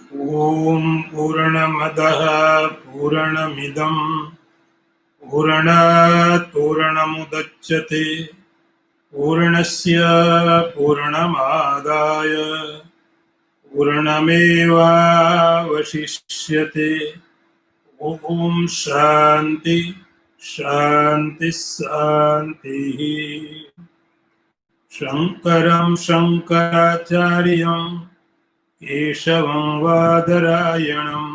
ॐ पूर्णमदः पूर्णमिदं पूर्णात् पूर्णमुदच्यते पूर्णस्य पूर्णमादाय पूर्णमेवावशिष्यते। ॐ शान्ति शान्ति शान्तिः। शङ्करं शङ्कराचार्यं केशवं वादरायणं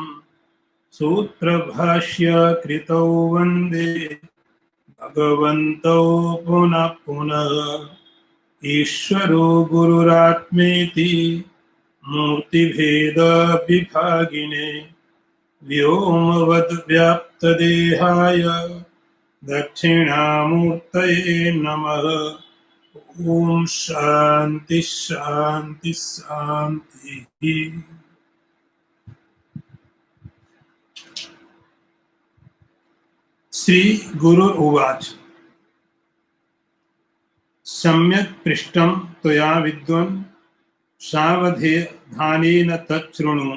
सूत्रभाष्य कृतौ वन्दे भगवन्तौ पुनः पुनः। ईश्वरो गुरुरात्मेति मूर्तिभेद विभागिने व्योमवद्व्याप्तदेहाय दक्षिणामूर्तये नमः। ओम शांति शांति शांति। श्री गुरु उवाच सम्यक् पृष्टं त्वया विद्वन् सावधानेन तच्छृणु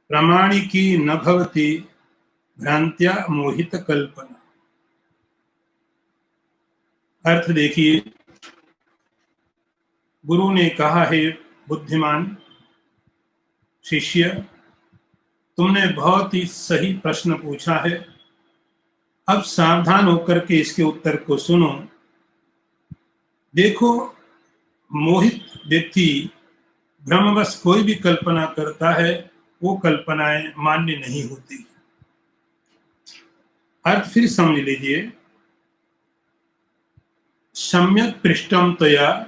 प्रामाणिकी न भवति भ्रांत्या मोहित कल्पना। अर्थ देखिए, गुरु ने कहा है बुद्धिमान शिष्य, तुमने बहुत ही सही प्रश्न पूछा है। अब सावधान होकर के इसके उत्तर को सुनो। देखो, मोहित व्यक्ति भ्रमवश कोई भी कल्पना करता है, वो कल्पनाएं मान्य नहीं होती। अर्थ फिर समझ लीजिए। सम्यक पृष्ठम त्वया,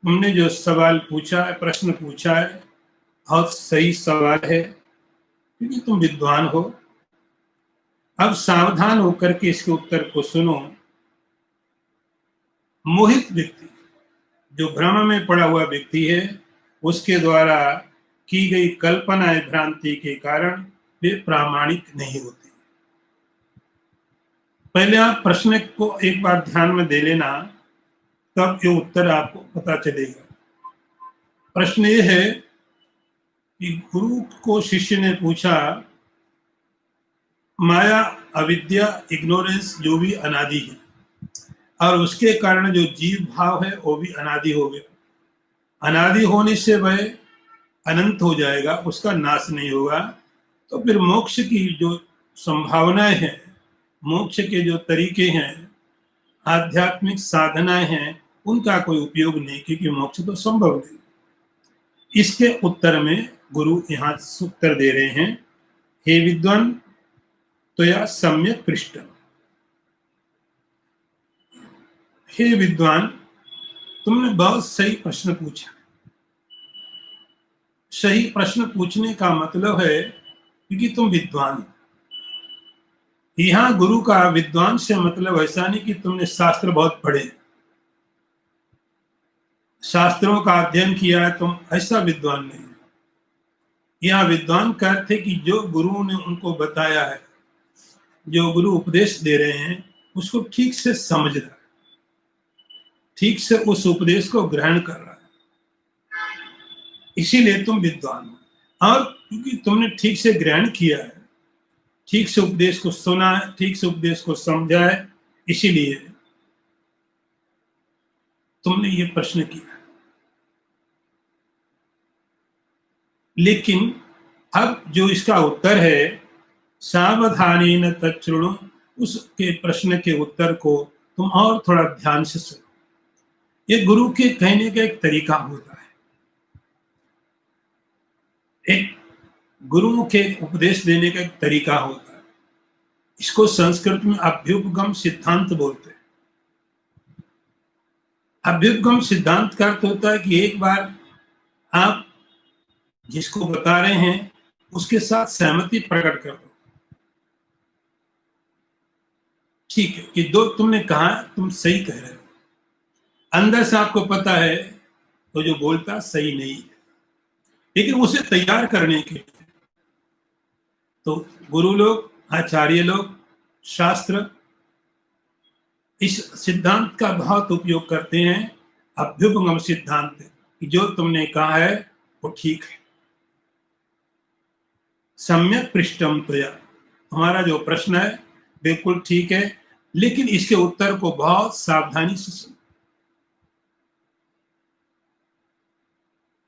तुमने जो सवाल पूछा है, प्रश्न पूछा है, बहुत सही सवाल है, क्योंकि तुम विद्वान हो। अब सावधान होकर के इसके उत्तर को सुनो। मोहित व्यक्ति, जो भ्रम में पड़ा हुआ व्यक्ति है, उसके द्वारा की गई कल्पनाएं भ्रांति के कारण वे प्रामाणिक नहीं होती। पहले आप प्रश्न को एक बार ध्यान में दे लेना, तब ये उत्तर आपको पता चलेगा। प्रश्न ये है कि गुरु को शिष्य ने पूछा, माया, अविद्या, इग्नोरेंस जो भी अनादि है, और उसके कारण जो जीव भाव है वो भी अनादि हो गया। अनादि होने से वह अनंत हो जाएगा, उसका नाश नहीं होगा। तो फिर मोक्ष की जो संभावनाएं हैं, मोक्ष के जो तरीके हैं, आध्यात्मिक साधनाएं हैं, उनका कोई उपयोग नहीं, क्योंकि मोक्ष तो संभव नहीं। इसके उत्तर में गुरु यहाँ उत्तर दे रहे हैं, हे विद्वान त्वया सम्यक पृष्ठम्। हे विद्वान, तुमने बहुत सही प्रश्न पूछा। सही प्रश्न पूछने का मतलब है क्योंकि तुम विद्वान हो। यहाँ गुरु का विद्वान से मतलब ऐसा नहीं कि तुमने शास्त्र बहुत पढ़े, शास्त्रों का अध्ययन किया है, तुम ऐसा विद्वान नहीं। यहाँ विद्वान का अर्थ है कि जो गुरु ने उनको बताया है, जो गुरु उपदेश दे रहे हैं, उसको ठीक से समझ रहा है, ठीक से उस उपदेश को ग्रहण कर रहा है, इसीलिए तुम विद्वान हो। और क्योंकि तुमने ठीक से ग्रहण किया है, ठीक से उपदेश को सुना है, ठीक से उपदेश को समझा है, इसीलिए तुमने ये प्रश्न किया। लेकिन अब जो इसका उत्तर है, सावधानेन तच्छृणु, उसके प्रश्न के उत्तर को तुम और थोड़ा ध्यान से सुनो। ये गुरु के कहने का एक तरीका होता है। एक गुरु के उपदेश देने का एक तरीका होता है। इसको संस्कृत में अभ्युपगम सिद्धांत बोलते हैं। अभ्युपगम सिद्धांत का अर्थ होता है कि एक बार आप जिसको बता रहे हैं उसके साथ सहमति प्रकट कर दो। ठीक है कि दो तुमने कहा, तुम सही कह रहे हो, अंदर से आपको पता है तो जो बोलता सही नहीं है, लेकिन उसे तैयार करने के लिए तो गुरु लोग, आचार्य लोग, शास्त्र इस सिद्धांत का बहुत उपयोग करते हैं। अभ्युपगम सिद्धांत कि जो तुमने कहा है वो ठीक है, सम्यक पृष्ठम त्वया, हमारा जो प्रश्न है बिल्कुल ठीक है, लेकिन इसके उत्तर को बहुत सावधानी से सुनो।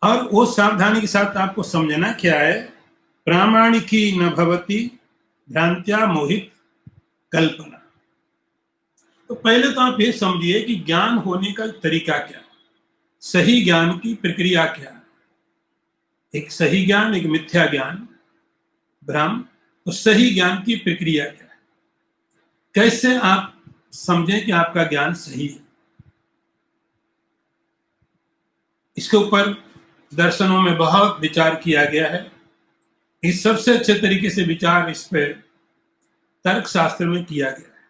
और वो सावधानी के साथ आपको समझना क्या है, प्रामाणिकी न भवति भ्रांत्या मोहित कल्पना। तो पहले तो आप ये समझिए कि ज्ञान होने का तरीका क्या है, सही ज्ञान की प्रक्रिया क्या है। एक सही ज्ञान, एक मिथ्या ज्ञान, भ्रम। तो सही ज्ञान की प्रक्रिया क्या है, कैसे आप समझें कि आपका ज्ञान सही है। इसके ऊपर दर्शनों में बहुत विचार किया गया है। इस सबसे अच्छे तरीके से विचार इस पर तर्क शास्त्र में किया गया है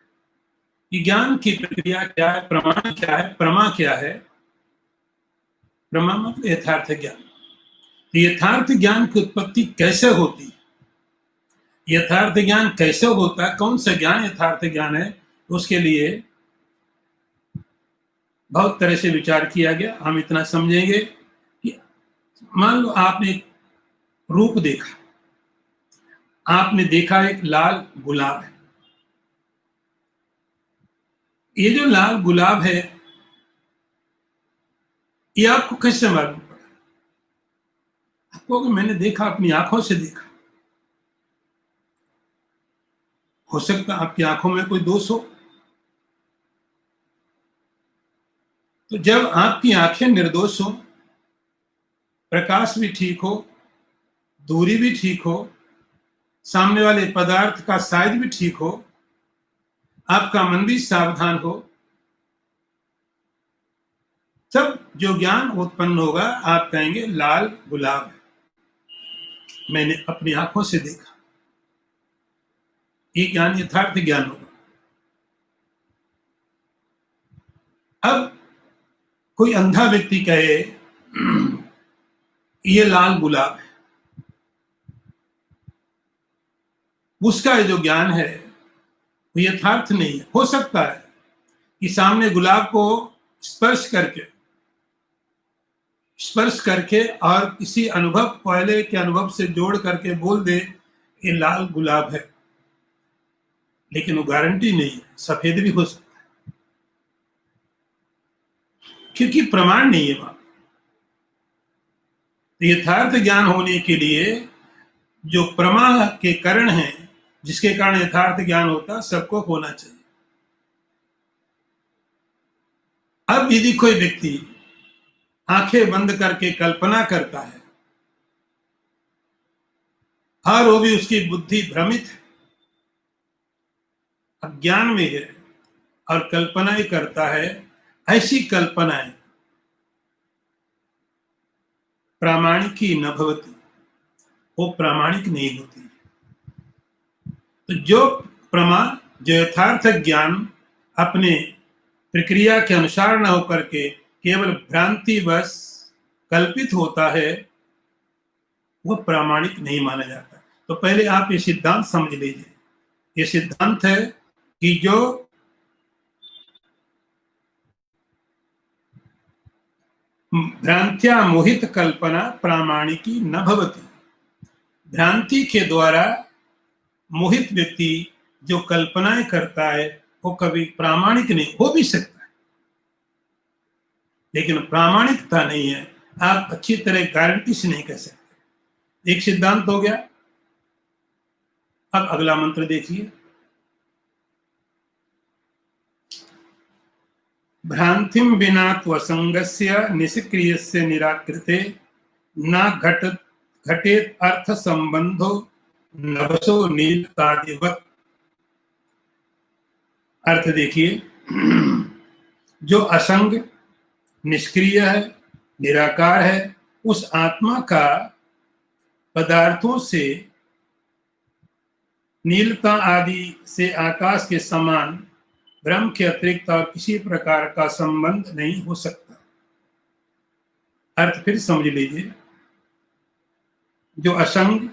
कि ज्ञान की प्रक्रिया क्या है, प्रमाण क्या है, प्रमा क्या है। प्रमा मतलब यथार्थ ज्ञान। यथार्थ ज्ञान की उत्पत्ति कैसे होती है, यथार्थ ज्ञान कैसे होता है, कौन सा ज्ञान यथार्थ ज्ञान है, उसके लिए बहुत तरह से विचार किया गया। हम इतना समझेंगे कि मान लो आपने एक रूप देखा, आपने देखा एक लाल गुलाब है। ये जो लाल गुलाब है ये आपको कैसे मालूम पड़ा? आपको कि मैंने देखा, अपनी आंखों से देखा। हो सकता है आपकी आंखों में कोई दोष हो। तो जब आपकी आंखें निर्दोष हो, प्रकाश भी ठीक हो, दूरी भी ठीक हो, सामने वाले पदार्थ का साइज भी ठीक हो, आपका मन भी सावधान हो, तब जो ज्ञान उत्पन्न होगा आप कहेंगे लाल गुलाब है, मैंने अपनी आंखों से देखा। ये ज्ञान यथार्थ ज्ञान होगा। अब कोई अंधा व्यक्ति कहे ये लाल गुलाब है, उसका जो ज्ञान है वो यथार्थ नहीं है। हो सकता है कि सामने गुलाब को स्पर्श करके और किसी अनुभव, पहले के अनुभव से जोड़ करके बोल दे ये लाल गुलाब है, लेकिन वो गारंटी नहीं है, सफेद भी हो सकता है, क्योंकि प्रमाण नहीं है वहां। तो यथार्थ ज्ञान होने के लिए जो प्रमा के कारण है, जिसके कारण यथार्थ ज्ञान होता, सबको होना चाहिए। अब यदि कोई व्यक्ति आंखें बंद करके कल्पना करता है और वो भी उसकी बुद्धि भ्रमित है, अज्ञान में है और कल्पनाएं करता है, ऐसी कल्पनाएं प्रामाणिकी न भवति, वो प्रामाणिक नहीं होती। तो जो प्रमा, जो यथार्थ ज्ञान अपने प्रक्रिया के अनुसार न होकर के केवल भ्रांति बस कल्पित होता है, वो प्रामाणिक नहीं माना जाता। तो पहले आप ये सिद्धांत समझ लीजिए। ये सिद्धांत है कि जो भ्रांत्या मोहित कल्पना प्रामाणिकी न भवति, भ्रांति के द्वारा मोहित व्यक्ति जो कल्पनाएं करता है वो कभी प्रामाणिक नहीं हो भी सकता है, लेकिन प्रामाणिकता नहीं है। आप अच्छी तरह गारंटी से नहीं कह सकते। एक सिद्धांत हो गया। अब अगला मंत्र देखिए। भ्रांतिम विना त्वसंगस्य निष्क्रियस्य निराकृते न घटेत अर्थ संबंधो नभसो नीलतादिवत्। अर्थ देखिए, जो असंग, निष्क्रिय है, निराकार है, उस आत्मा का पदार्थों से, नीलता आदि से आकाश के समान ब्रह्म के अतिरिक्त और किसी प्रकार का संबंध नहीं हो सकता। अर्थ फिर समझ लीजिए। जो असंग,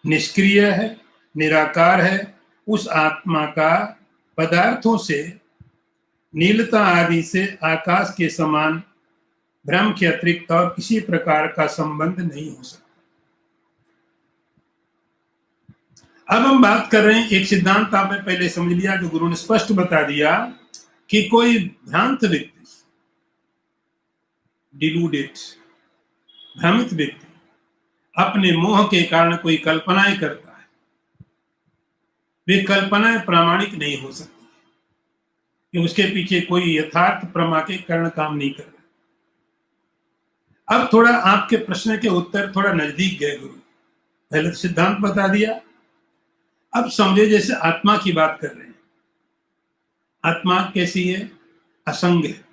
निष्क्रिय है, निराकार है, उस आत्मा का पदार्थों से, नीलता आदि से आकाश के समान ब्रह्म के अतिरिक्त और किसी प्रकार का संबंध नहीं हो सकता। अब हम बात कर रहे हैं, एक सिद्धांत आपने पहले समझ लिया जो गुरु ने स्पष्ट बता दिया कि कोई भ्रांत व्यक्ति, डिलूडेड, भ्रमित व्यक्ति अपने मोह के कारण कोई कल्पनाएं करता है, वे कल्पनाएं प्रामाणिक नहीं हो सकती कि उसके पीछे कोई यथार्थ प्रमा के कारण काम नहीं कर रहा। अब थोड़ा आपके प्रश्न के उत्तर थोड़ा नजदीक गए गुरु। पहले तो सिद्धांत बता दिया, अब समझे जैसे आत्मा की बात कर रहे हैं। आत्मा कैसी है? असंग है,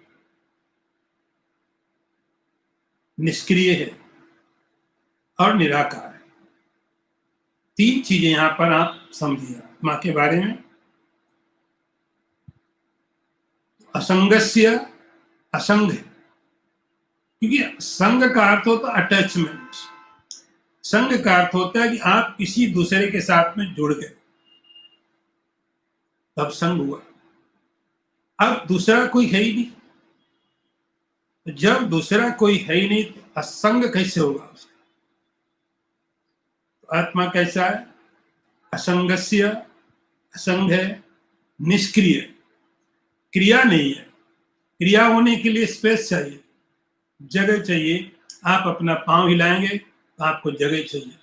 निष्क्रिय है और निराकार है। तीन चीजें यहां पर आप समझिए आत्मा के बारे में। असंगस्य, असंग है, क्योंकि संग का अर्थ होता है अटैचमेंट। संग का अर्थ होता है कि आप किसी दूसरे के साथ में जुड़ गए, तब संग हुआ। अब दूसरा कोई है ही नहीं, तो जब दूसरा कोई है ही नहीं तो असंग कैसे होगा उसका? तो आत्मा कैसा है? असंगस्य, असंग है, निष्क्रिय, क्रिया नहीं है। क्रिया होने के लिए स्पेस चाहिए, जगह चाहिए। आप अपना पांव हिलाएंगे तो आपको जगह चाहिए,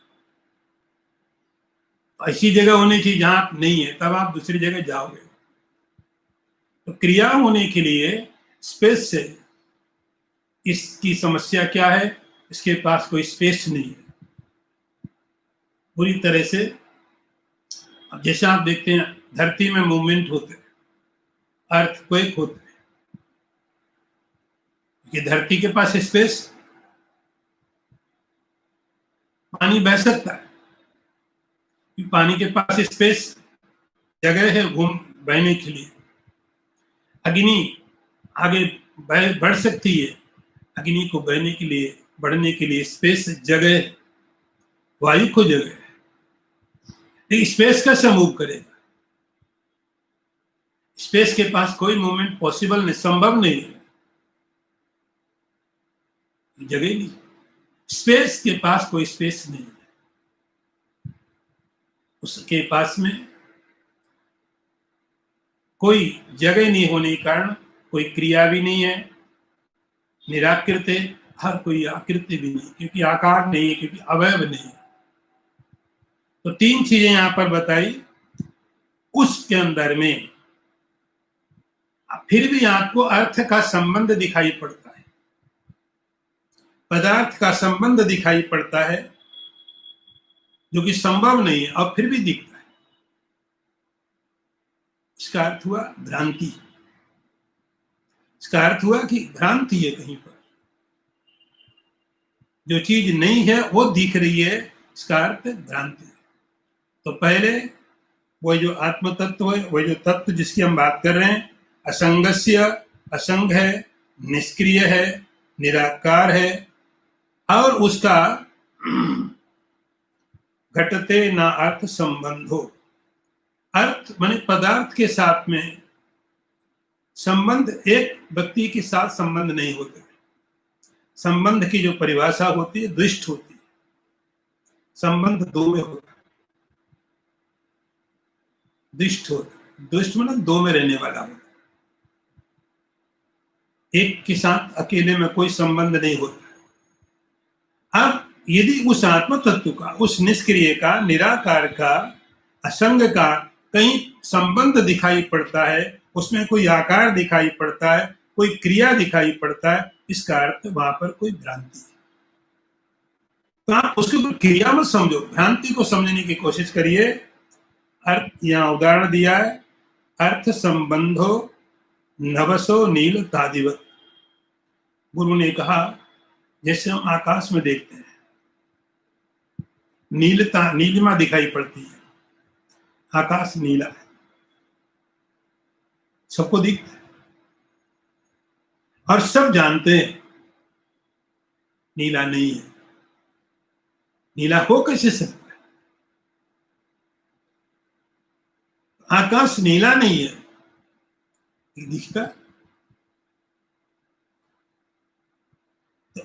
ऐसी जगह होनी चाहिए जहां आप नहीं है, तब आप दूसरी जगह जाओगे। तो क्रिया होने के लिए स्पेस चाहिए। इसकी समस्या क्या है? इसके पास कोई स्पेस नहीं है पूरी तरह से। अब जैसे आप देखते हैं धरती में मूवमेंट होते हैं, अर्थक्वेक होते हैं, ये धरती के पास स्पेस, पानी बह सकता है, पानी के पास स्पेस, जगह है घूम बहने के लिए। अग्नि आगे बढ़ सकती है, अग्नि को बहने के लिए, बढ़ने के लिए स्पेस, जगह है, वायु को जगह है। लेकिन स्पेस कैसे मूव करेगा? स्पेस के पास कोई मूवमेंट पॉसिबल नहीं, संभव नहीं है, जगह नहीं। स्पेस के पास कोई स्पेस नहीं है, उसके पास में कोई जगह नहीं होने के कारण कोई क्रिया भी नहीं है, निराकृत है, हर कोई आकृति भी नहीं, क्योंकि आकार नहीं है, क्योंकि अवयव नहीं है। तो तीन चीजें यहां पर बताई। उसके अंदर में फिर भी आपको अर्थ का संबंध दिखाई पड़ता है, पदार्थ का संबंध दिखाई पड़ता है, जो कि संभव नहीं है और फिर भी दिखता है। इसका अर्थ हुआ भ्रांति। इसका अर्थ हुआ कि भ्रांति है, कहीं पर जो चीज नहीं है वो दिख रही है, इसका अर्थ भ्रांति है। तो पहले वो जो आत्म तत्व है, वो जो तत्व जिसकी हम बात कर रहे हैं, असंगस्य, असंग है, निष्क्रिय है, निराकार है, और उसका घटते ना अर्थ संबंधो, अर्थ माने पदार्थ के साथ में संबंध, एक व्यक्ति के साथ संबंध नहीं होते। संबंध की जो परिभाषा होती है दृष्ट होती है, संबंध दो में होता है, दृष्ट होता है। दृष्ट मतलब दो में रहने वाला होता है, एक के साथ अकेले में कोई संबंध नहीं होता। अब यदि उस आत्म तत्व का, उस निष्क्रिय का, निराकार का, असंग का कहीं संबंध दिखाई पड़ता है, उसमें कोई आकार दिखाई पड़ता है, कोई क्रिया दिखाई पड़ता है, इसका अर्थ वहां पर कोई भ्रांति है। तो आप उसको क्रिया मत समझो, भ्रांति को समझने की कोशिश करिए। अर्थ यहां उदाहरण दिया है, अर्थ संबंधो नवसो नील तादिवत। गुरु ने कहा जैसे हम आकाश में देखते हैं, नीलता, नीलिमा दिखाई पड़ती है, आकाश नीला है, सबको दिखता है और सब जानते हैं नीला नहीं है। नीला हो कैसे सकता है? आकाश नीला नहीं है, दिखता। तो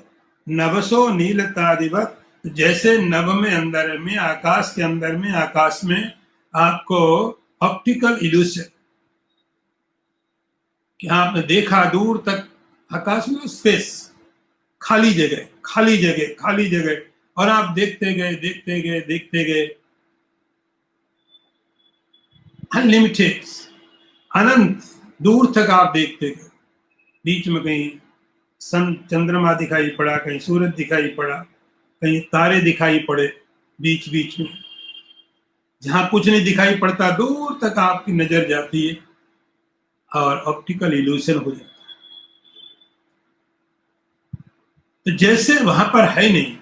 नवसो नीलतादिवत तो जैसे नभ में अंदर में आकाश के अंदर में आकाश में आपको ऑप्टिकल इल्यूशन कि आपने देखा दूर तक आकाश में स्पेस, खाली जगह खाली जगह खाली जगह, और आप देखते गए देखते गए देखते गए, अनलिमिटेड, अनंत दूर तक आप देखते गए। बीच में कहीं सन चंद्रमा दिखाई पड़ा, कहीं सूरज दिखाई पड़ा, कहीं तारे दिखाई पड़े, बीच बीच में जहां कुछ नहीं दिखाई पड़ता दूर तक आपकी नजर जाती है और ऑप्टिकल इल्यूशन हो जाता है। तो जैसे वहां पर है नहीं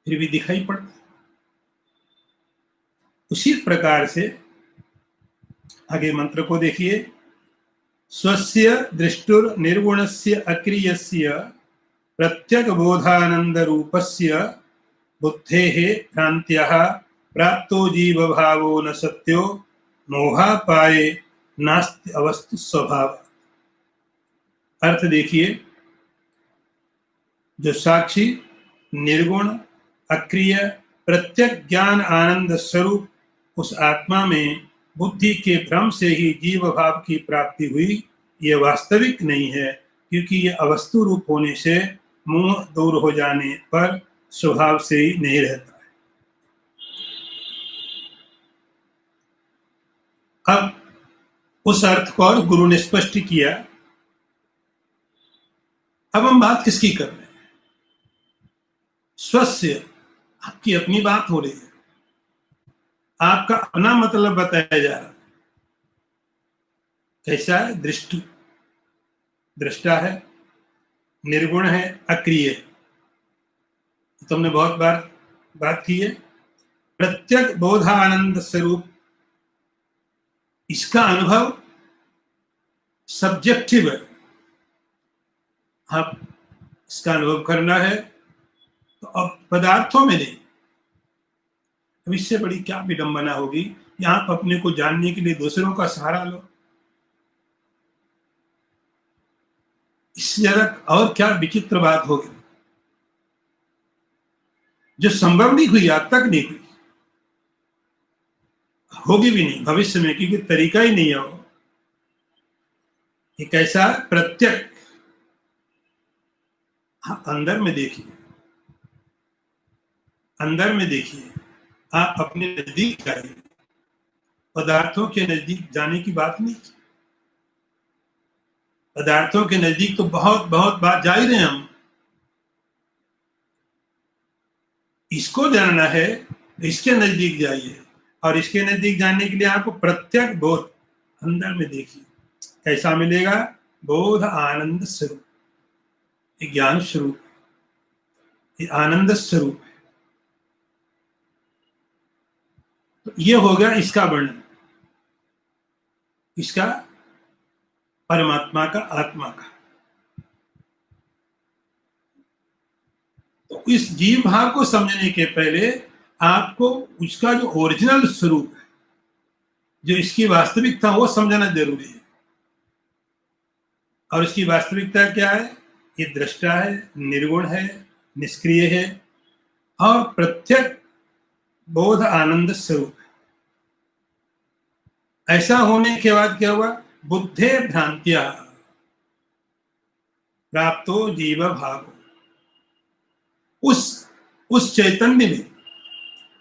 फिर भी दिखाई पड़ता, उसी प्रकार से आगे मंत्र को देखिए। स्वस्य दृष्टुर निर्गुणस्य अक्रियस्य प्रत्यक बोधानंद रूपस्य बुद्धेः भ्रांत्यः प्राप्तो जीव भावो न सत्यो मोहापाये नास्ति अवस्तु स्वभाव। अर्थ देखिए, जो साक्षी निर्गुण अक्रिय प्रत्यक ज्ञान आनंद स्वरूप उस आत्मा में बुद्धि के भ्रम से ही जीव भाव की प्राप्ति हुई, यह वास्तविक नहीं है, क्योंकि यह अवस्तु रूप होने से मोह दूर हो जाने पर स्वभाव से ही नहीं रहता है। अब उस अर्थ को और गुरु ने स्पष्ट किया। अब हम बात किसकी कर रहे हैं? स्वस्य, आपकी अपनी बात हो रही है, आपका अपना मतलब बताया जा रहा है। कैसा है? दृष्टि, दृष्टा है, निर्गुण है, अक्रिय है। तुमने बहुत बार बात की है। प्रत्यक बोधानंद स्वरूप, इसका अनुभव सब्जेक्टिव है। आप इसका अनुभव करना है तो अब पदार्थों में नहीं। अब इससे बड़ी क्या विडंबना होगी कि आप अपने को जानने के लिए दूसरों का सहारा लो। इससे ज्यादा और क्या विचित्र बात होगी, जो संभव नहीं हुई, आज तक नहीं हुई, होगी भी नहीं भविष्य में, क्योंकि तरीका ही नहीं है वो। एक ऐसा प्रत्यक, आप अंदर में देखिए, अंदर में देखिए, आप अपने नजदीक जाइए। पदार्थों के नजदीक जाने की बात नहीं। पदार्थों के नजदीक तो बहुत बहुत बात जा ही रहे हैं हम। इसको जानना है, इसके नजदीक जाइए, और इसके नजदीक जाने के लिए आपको प्रत्यक बोध अंदर में देखिए। कैसा मिलेगा? बोध आनंद स्वरूप, ज्ञान स्वरूप, आनंद स्वरूप। तो ये हो गया इसका वर्णन, इसका परमात्मा का, आत्मा का। तो इस जीव भाव को समझने के पहले आपको उसका जो ओरिजिनल स्वरूप है, जो इसकी वास्तविकता, वो समझना जरूरी है। और इसकी वास्तविकता क्या है? ये दृष्टा है, निर्गुण है, निष्क्रिय है और प्रत्यक बोध आनंद स्वरूप है। ऐसा होने के बाद क्या हुआ? बुद्धे भ्रांत्या प्राप्तो जीव भाव। उस चैतन्य में,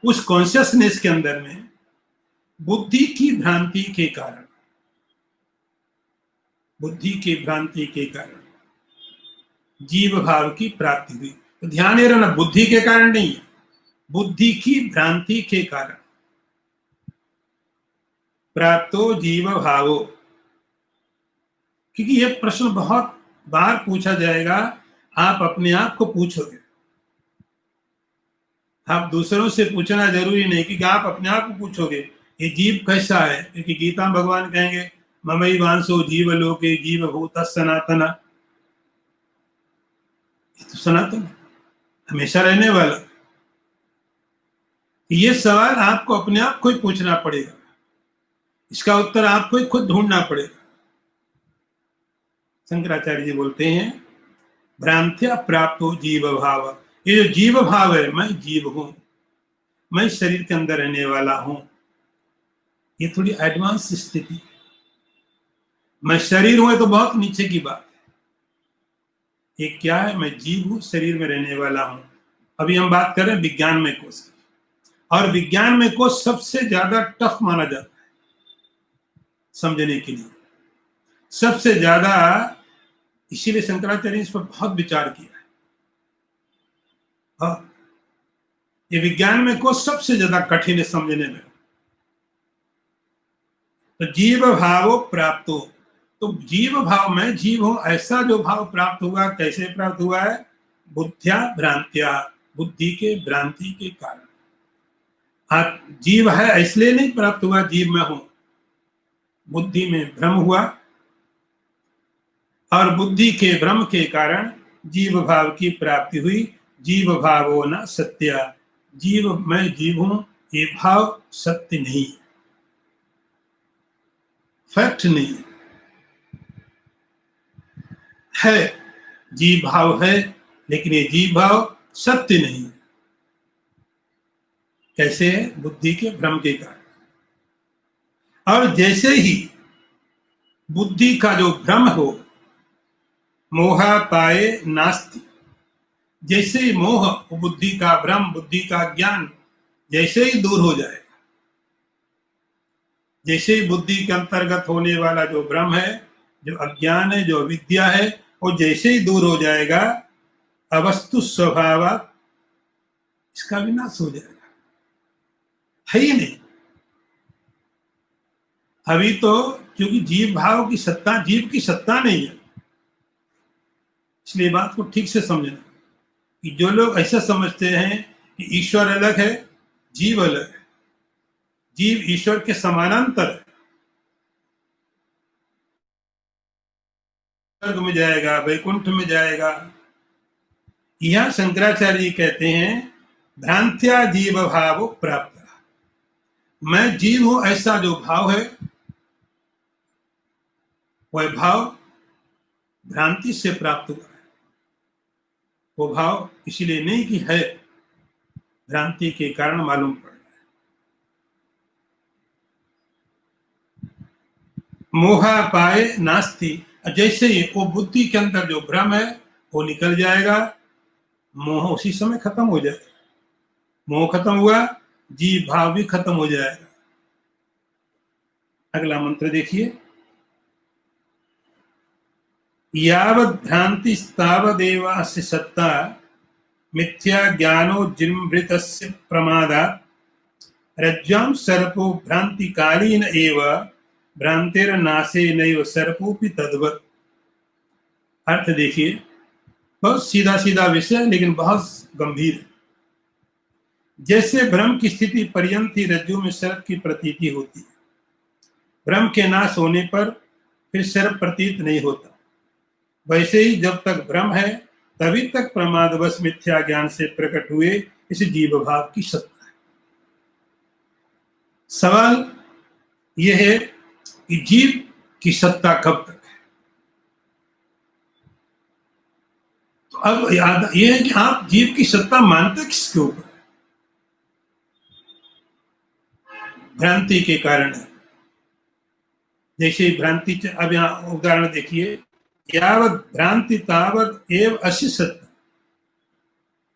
उस कॉन्शियसनेस के अंदर में बुद्धि की भ्रांति के कारण, बुद्धि की भ्रांति के कारण जीव भाव की प्राप्ति हुई। तो ध्यान ये रहना, बुद्धि के कारण नहीं है, बुद्धि की भ्रांति के कारण प्राप्तो जीव भावो। क्योंकि यह प्रश्न बहुत बार पूछा जाएगा, आप अपने आप को पूछोगे, आप दूसरों से पूछना जरूरी नहीं, क्योंकि आप अपने आप को पूछोगे ये जीव कैसा है। क्योंकि गीता में भगवान कहेंगे ममई वांसो जीव लोके जीव भूत सनातन, ये तो सनातन है, हमेशा रहने वाला। ये सवाल आपको अपने आप को ही पूछना पड़ेगा, इसका उत्तर आपको ही खुद ढूंढना पड़ेगा। शंकराचार्य जी बोलते हैं भ्रांत्या प्राप्तो जीव भाव, ये जो जीव भाव है, मैं जीव हूं, मैं शरीर के अंदर रहने वाला हूं, ये थोड़ी एडवांस स्थिति। मैं शरीर हूं तो बहुत नीचे की बात है। ये क्या है? मैं जीव हूं, शरीर में रहने वाला हूं। अभी हम बात कर रहे हैं विज्ञान में कोश की, और विज्ञान में कोश सबसे ज्यादा टफ माना जाता है समझने के लिए, सबसे ज्यादा। इसीलिए शंकराचार्य ने इस पर बहुत विचार किया है। हाँ, ये विज्ञान में कोश सबसे ज्यादा कठिन है समझने में। तो जीव भाव प्राप्त हो, तो जीव भाव में जीव हूं ऐसा जो भाव प्राप्त हुआ, कैसे प्राप्त हुआ है? बुद्धिया भ्रांत्या, बुद्धि के भ्रांति के कारण। आप जीव है इसलिए नहीं प्राप्त हुआ जीव में हूं, बुद्धि में भ्रम हुआ, और बुद्धि के भ्रम के कारण जीव भाव की प्राप्ति हुई। जीव भावो न सत्या, जीव मैं जीव हूं ये भाव सत्य नहीं, फैक्ट नहीं है। जीव भाव है, लेकिन ये जीव भाव सत्य नहीं। कैसे है? बुद्धि के भ्रम के कारण। और जैसे ही बुद्धि का जो भ्रम हो, मोहा पाए नास्ति, जैसे ही मोह, बुद्धि का भ्रम, बुद्धि का ज्ञान जैसे ही दूर हो जाएगा, जैसे ही बुद्धि के अंतर्गत होने वाला जो भ्रम है, जो अज्ञान है, जो विद्या है, वो जैसे ही दूर हो जाएगा, अवस्तु स्वभाव इसका विनाश हो जाएगा। है ही नहीं। अभी तो क्योंकि जीव भाव की सत्ता, जीव की सत्ता नहीं है, इसलिए बात को ठीक से समझना कि जो लोग ऐसा समझते हैं कि ईश्वर अलग है, जीव अलग है, जीव ईश्वर के समानांतर है, स्वर्ग में जाएगा, वैकुंठ में जाएगा। यह शंकराचार्य कहते हैं भ्रांत्या जीव भाव प्राप्त, मैं जीव हूं ऐसा जो भाव है, वह भाव भ्रांति से प्राप्त हुआ है। वो भाव इसलिए नहीं कि है, भ्रांति के कारण मालूम पड़ रहा है। मोहा पाए नास्ति, जैसे ही वो बुद्धि के अंदर जो भ्रम है वो निकल जाएगा, मोह उसी समय खत्म हो जाएगा। मोह खत्म हुआ, जीव भाव भी खत्म हो जाएगा। अगला मंत्र देखिए, यावद् भ्रांति तावदेव अस्य सत्ता मिथ्या ज्ञानो जिम्भृतस्य प्रमादात् रज्ज्वां सर्पो भ्रांति कालीन एव भ्रांतिर्नाशे नैव सर्पोपि तद्वत्। अर्थ देखिए, बहुत सीधा सीधा विषय लेकिन बहुत गंभीर है। जैसे भ्रम की स्थिति पर्यंत ही रज्जु में सर्प की प्रतीति होती है, भ्रम के नाश होने पर फिर सर्प प्रतीत नहीं होता, वैसे ही जब तक भ्रम है तभी तक प्रमादवश मिथ्या ज्ञान से प्रकट हुए इस जीव भाव की सत्ता है। सवाल यह है कि जीव की सत्ता कब तक है? तो अब याद यह है कि आप जीव की सत्ता मानते किसके ऊपर? भ्रांति के कारण है। जैसे भ्रांति, अब यहां उदाहरण देखिए, यावत भ्रांति तावत एव अस्य सत्ता।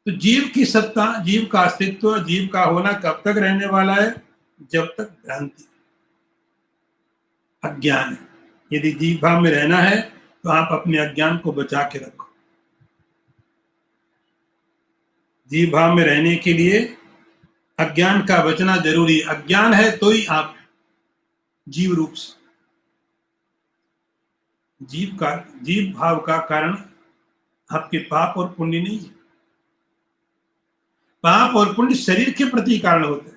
तो जीव की सत्ता, जीव का अस्तित्व, जीव का होना कब तक रहने वाला है? जब तक भ्रांति, अज्ञान है। यदि जीव भाव में रहना है तो आप अपने अज्ञान को बचा के रखो। जीव भाव में रहने के लिए अज्ञान का बचना जरूरी। अज्ञान है तो ही आप जीव रूप से, जीव भाव का कारण आपके पाप और पुण्य नहीं है। पाप और पुण्य शरीर के प्रति कारण होते हैं।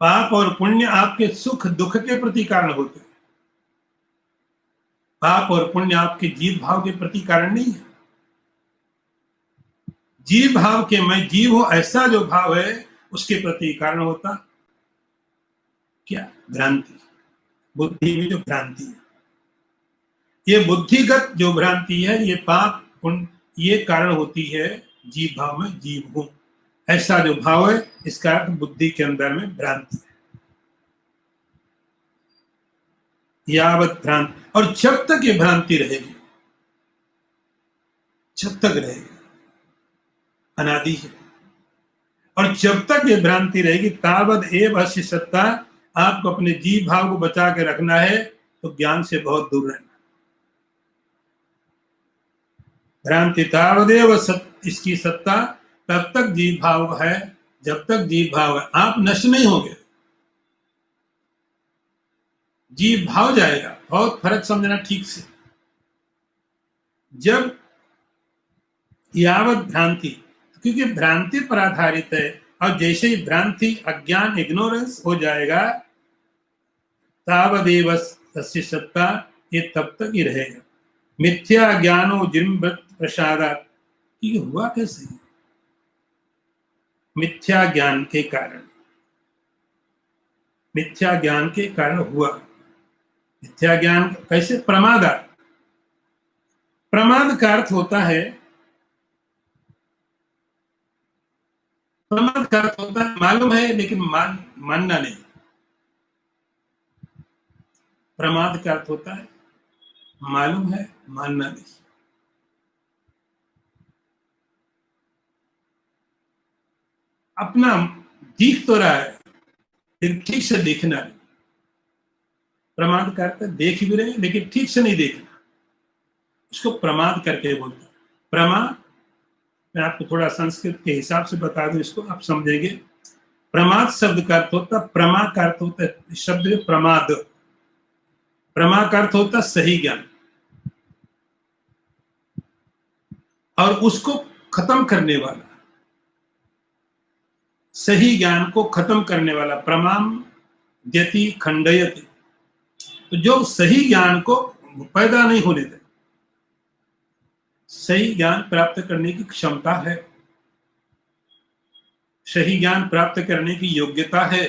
पाप और पुण्य आपके सुख दुख के प्रति कारण होते हैं। पाप और पुण्य आपके जीव भाव के प्रति कारण नहीं है। जीव भाव के मैं जीव हूं ऐसा जो भाव है उसके प्रति कारण होता क्या? भ्रांति, बुद्धि में जो भ्रांति है। ये बुद्धिगत जो भ्रांति है, ये पाप पुण्य ये कारण होती है जीव भाव में जीव हूं, ऐसा जो भाव है इसका अर्थ बुद्धि के अंदर में भ्रांति है। यावत भ्रांति, और जब तक ये भ्रांति रहेगी, जब तक रहेगी, अनादि है, और जब तक ये भ्रांति रहेगी तावद एव अस्य सत्ता, आपको अपने जीव भाव को बचा के रखना है तो ज्ञान से बहुत दूर रहना। भ्रांति तावदेव इसकी सत्ता, तब तक जीव भाव है, जब तक जीव भाव है आप नष्ट नहीं होंगे, जीव भाव जाएगा। बहुत फर्क समझना ठीक से। जब यावत भ्रांति, क्योंकि भ्रांति पर आधारित है, और जैसे ही भ्रांति अज्ञान इग्नोरेंस हो जाएगा तावदेव तस्य सत्ता, ये तब तक ही रहेगा। मिथ्या ज्ञानो जिम्बत प्रसादात, ये हुआ कैसे? मिथ्या ज्ञान के कारण, मिथ्या ज्ञान के कारण हुआ। मिथ्या ज्ञान कैसे? प्रमादात। प्रमाद का अर्थ होता है, प्रमाद का अर्थ होता है मालूम है लेकिन मानना नहीं। प्रमाद का अर्थ होता है मालूम है मानना नहीं। अपना दिख तो रहा है लेकिन ठीक से देखना नहीं। प्रमाद का अर्थ देख भी रहे लेकिन ठीक से नहीं देखना, उसको प्रमाद करके बोलते हैं। प्रमाद, मैं आपको थोड़ा संस्कृत के हिसाब से बता दूं, इसको आप समझेंगे। प्रमाद शब्द का अर्थ होता है, प्रमा का अर्थ होता है शब्द प्रमाद, प्रमा का अर्थ होता है सही ज्ञान, और उसको खत्म करने वाला, सही ज्ञान को खत्म करने वाला। प्रमाम द्यति खंडयति, तो जो सही ज्ञान को पैदा नहीं होने दे, सही ज्ञान प्राप्त करने की क्षमता है, सही ज्ञान प्राप्त करने की योग्यता है,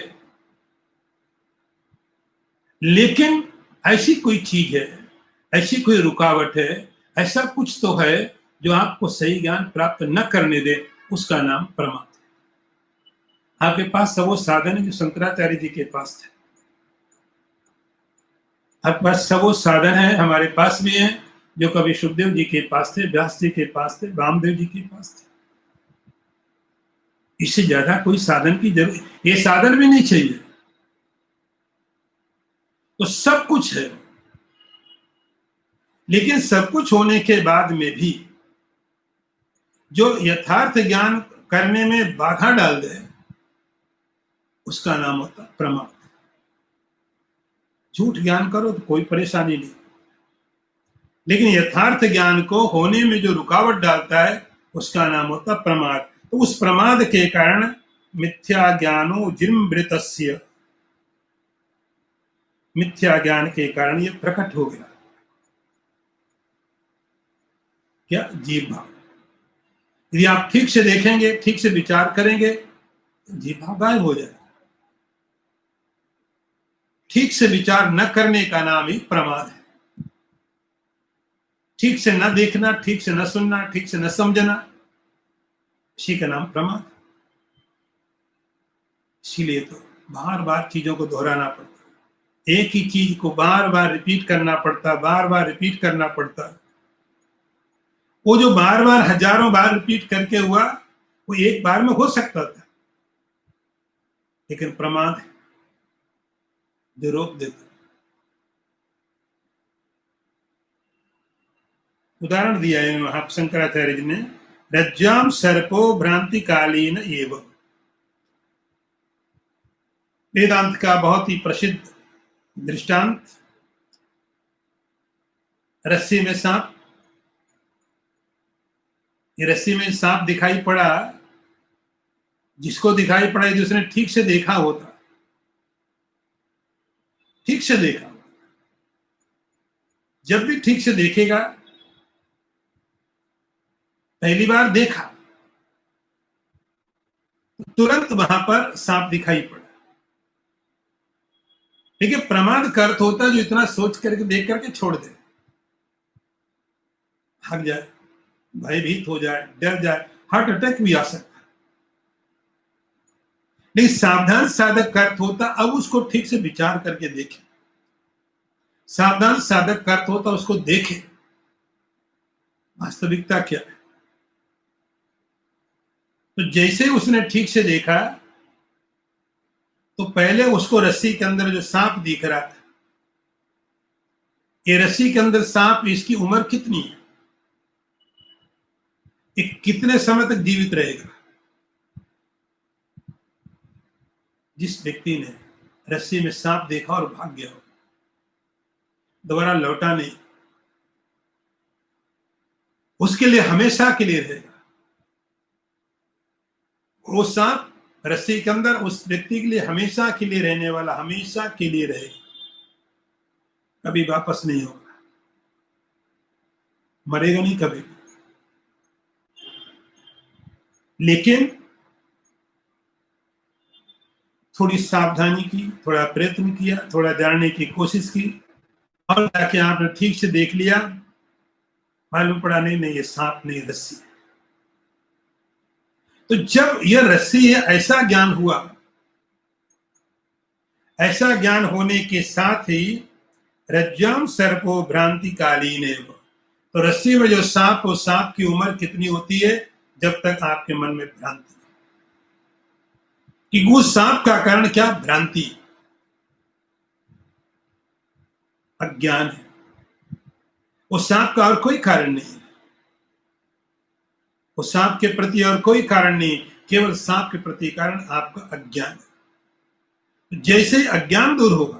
लेकिन ऐसी कोई चीज है, ऐसी कोई रुकावट है, ऐसा कुछ तो है जो आपको सही ज्ञान प्राप्त न करने दे, उसका नाम प्रमाद। आपके पास सब वो साधन है जो शंकराचार्य जी के पास थे, आपके पास सब वो साधन है, हमारे पास भी है, जो कभी सुखदेव जी के पास थे, व्यास जी के पास थे, रामदेव जी के पास थे। इससे ज्यादा कोई साधन की जरूरत, ये साधन भी नहीं चाहिए, तो सब कुछ है। लेकिन सब कुछ होने के बाद में भी जो यथार्थ ज्ञान करने में बाधा डाल दे, उसका नाम होता प्रमाद। झूठ ज्ञान करो तो कोई परेशानी नहीं, लेकिन यथार्थ ज्ञान को होने में जो रुकावट डालता है उसका नाम होता प्रमाद। तो उस प्रमाद के कारण मिथ्या ज्ञानो जिम्बृतस्य, मिथ्या ज्ञान के कारण ये प्रकट हो गया। क्या? जीव भाव। यदि आप ठीक से देखेंगे, ठीक से विचार करेंगे, तो जीव भाव गायब हो जाएगा। ठीक से विचार न करने का नाम ही प्रमाद है। ठीक से न देखना, ठीक से न सुनना, ठीक से न समझना, इसी का नाम प्रमाद। इसीलिए तो बार बार चीजों को दोहराना पड़ता, एक ही चीज को बार बार रिपीट करना पड़ता, बार बार रिपीट करना पड़ता। वो जो बार बार हजारों बार रिपीट करके हुआ, वो एक बार में हो सकता था, लेकिन प्रमाद है जो रोक देता। उदाहरण दिया है वहां शंकराचार्य जी ने, रज्जाम सर्पो भ्रांति कालीन एवं। वेदांत का बहुत ही प्रसिद्ध दृष्टांत, रस्सी में सांप। ये रस्सी में सांप दिखाई पड़ा, जिसको दिखाई पड़ा यदि उसने ठीक से देखा होता, ठीक से देखा, जब भी ठीक से देखेगा, पहली बार देखा तो तुरंत वहां पर सांप दिखाई पड़ा। लेकिन प्रमाद का अर्थ होता है जो इतना सोच करके देख करके छोड़ दे, भाग जाए। भयभीत हो जाए, डर जाए, हार्ट अटैक भी आ सकता है। लेकिन सावधान साधक का अर्थ होता अब उसको ठीक से विचार करके देखे। सावधान साधक का अर्थ होता उसको देखे वास्तविकता क्या है। तो जैसे उसने ठीक से देखा तो पहले उसको रस्सी के अंदर जो सांप दिख रहा था, ये रस्सी के अंदर सांप, इसकी उम्र कितनी है, ये कितने समय तक जीवित रहेगा। जिस व्यक्ति ने रस्सी में सांप देखा और भाग गया, दोबारा लौटा नहीं, उसके लिए हमेशा के लिए रहेगा। वो सांप रस्सी के अंदर उस व्यक्ति के लिए हमेशा के लिए रहने वाला, हमेशा के लिए रहेगा, कभी वापस नहीं होगा, मरेगा नहीं कभी। लेकिन थोड़ी सावधानी की, थोड़ा प्रयत्न किया, थोड़ा जानने की कोशिश की, और जाके आपने ठीक से देख लिया, मालूम पड़ा नहीं ये सांप नहीं, रस्सी है। तो जब यह रस्सी है ऐसा ज्ञान हुआ, ऐसा ज्ञान होने के साथ ही रज्जाम सर्पो भ्रांति कालीन है, तो रस्सी में जो सांप, वो सांप की उम्र कितनी होती है, जब तक आपके मन में भ्रांति, कि उस सांप का कारण क्या, भ्रांति, अज्ञान है। उस सांप का और कोई कारण नहीं, उस सांप के प्रति और कोई कारण नहीं, केवल सांप के प्रति कारण आपका अज्ञान है। जैसे ही अज्ञान दूर होगा,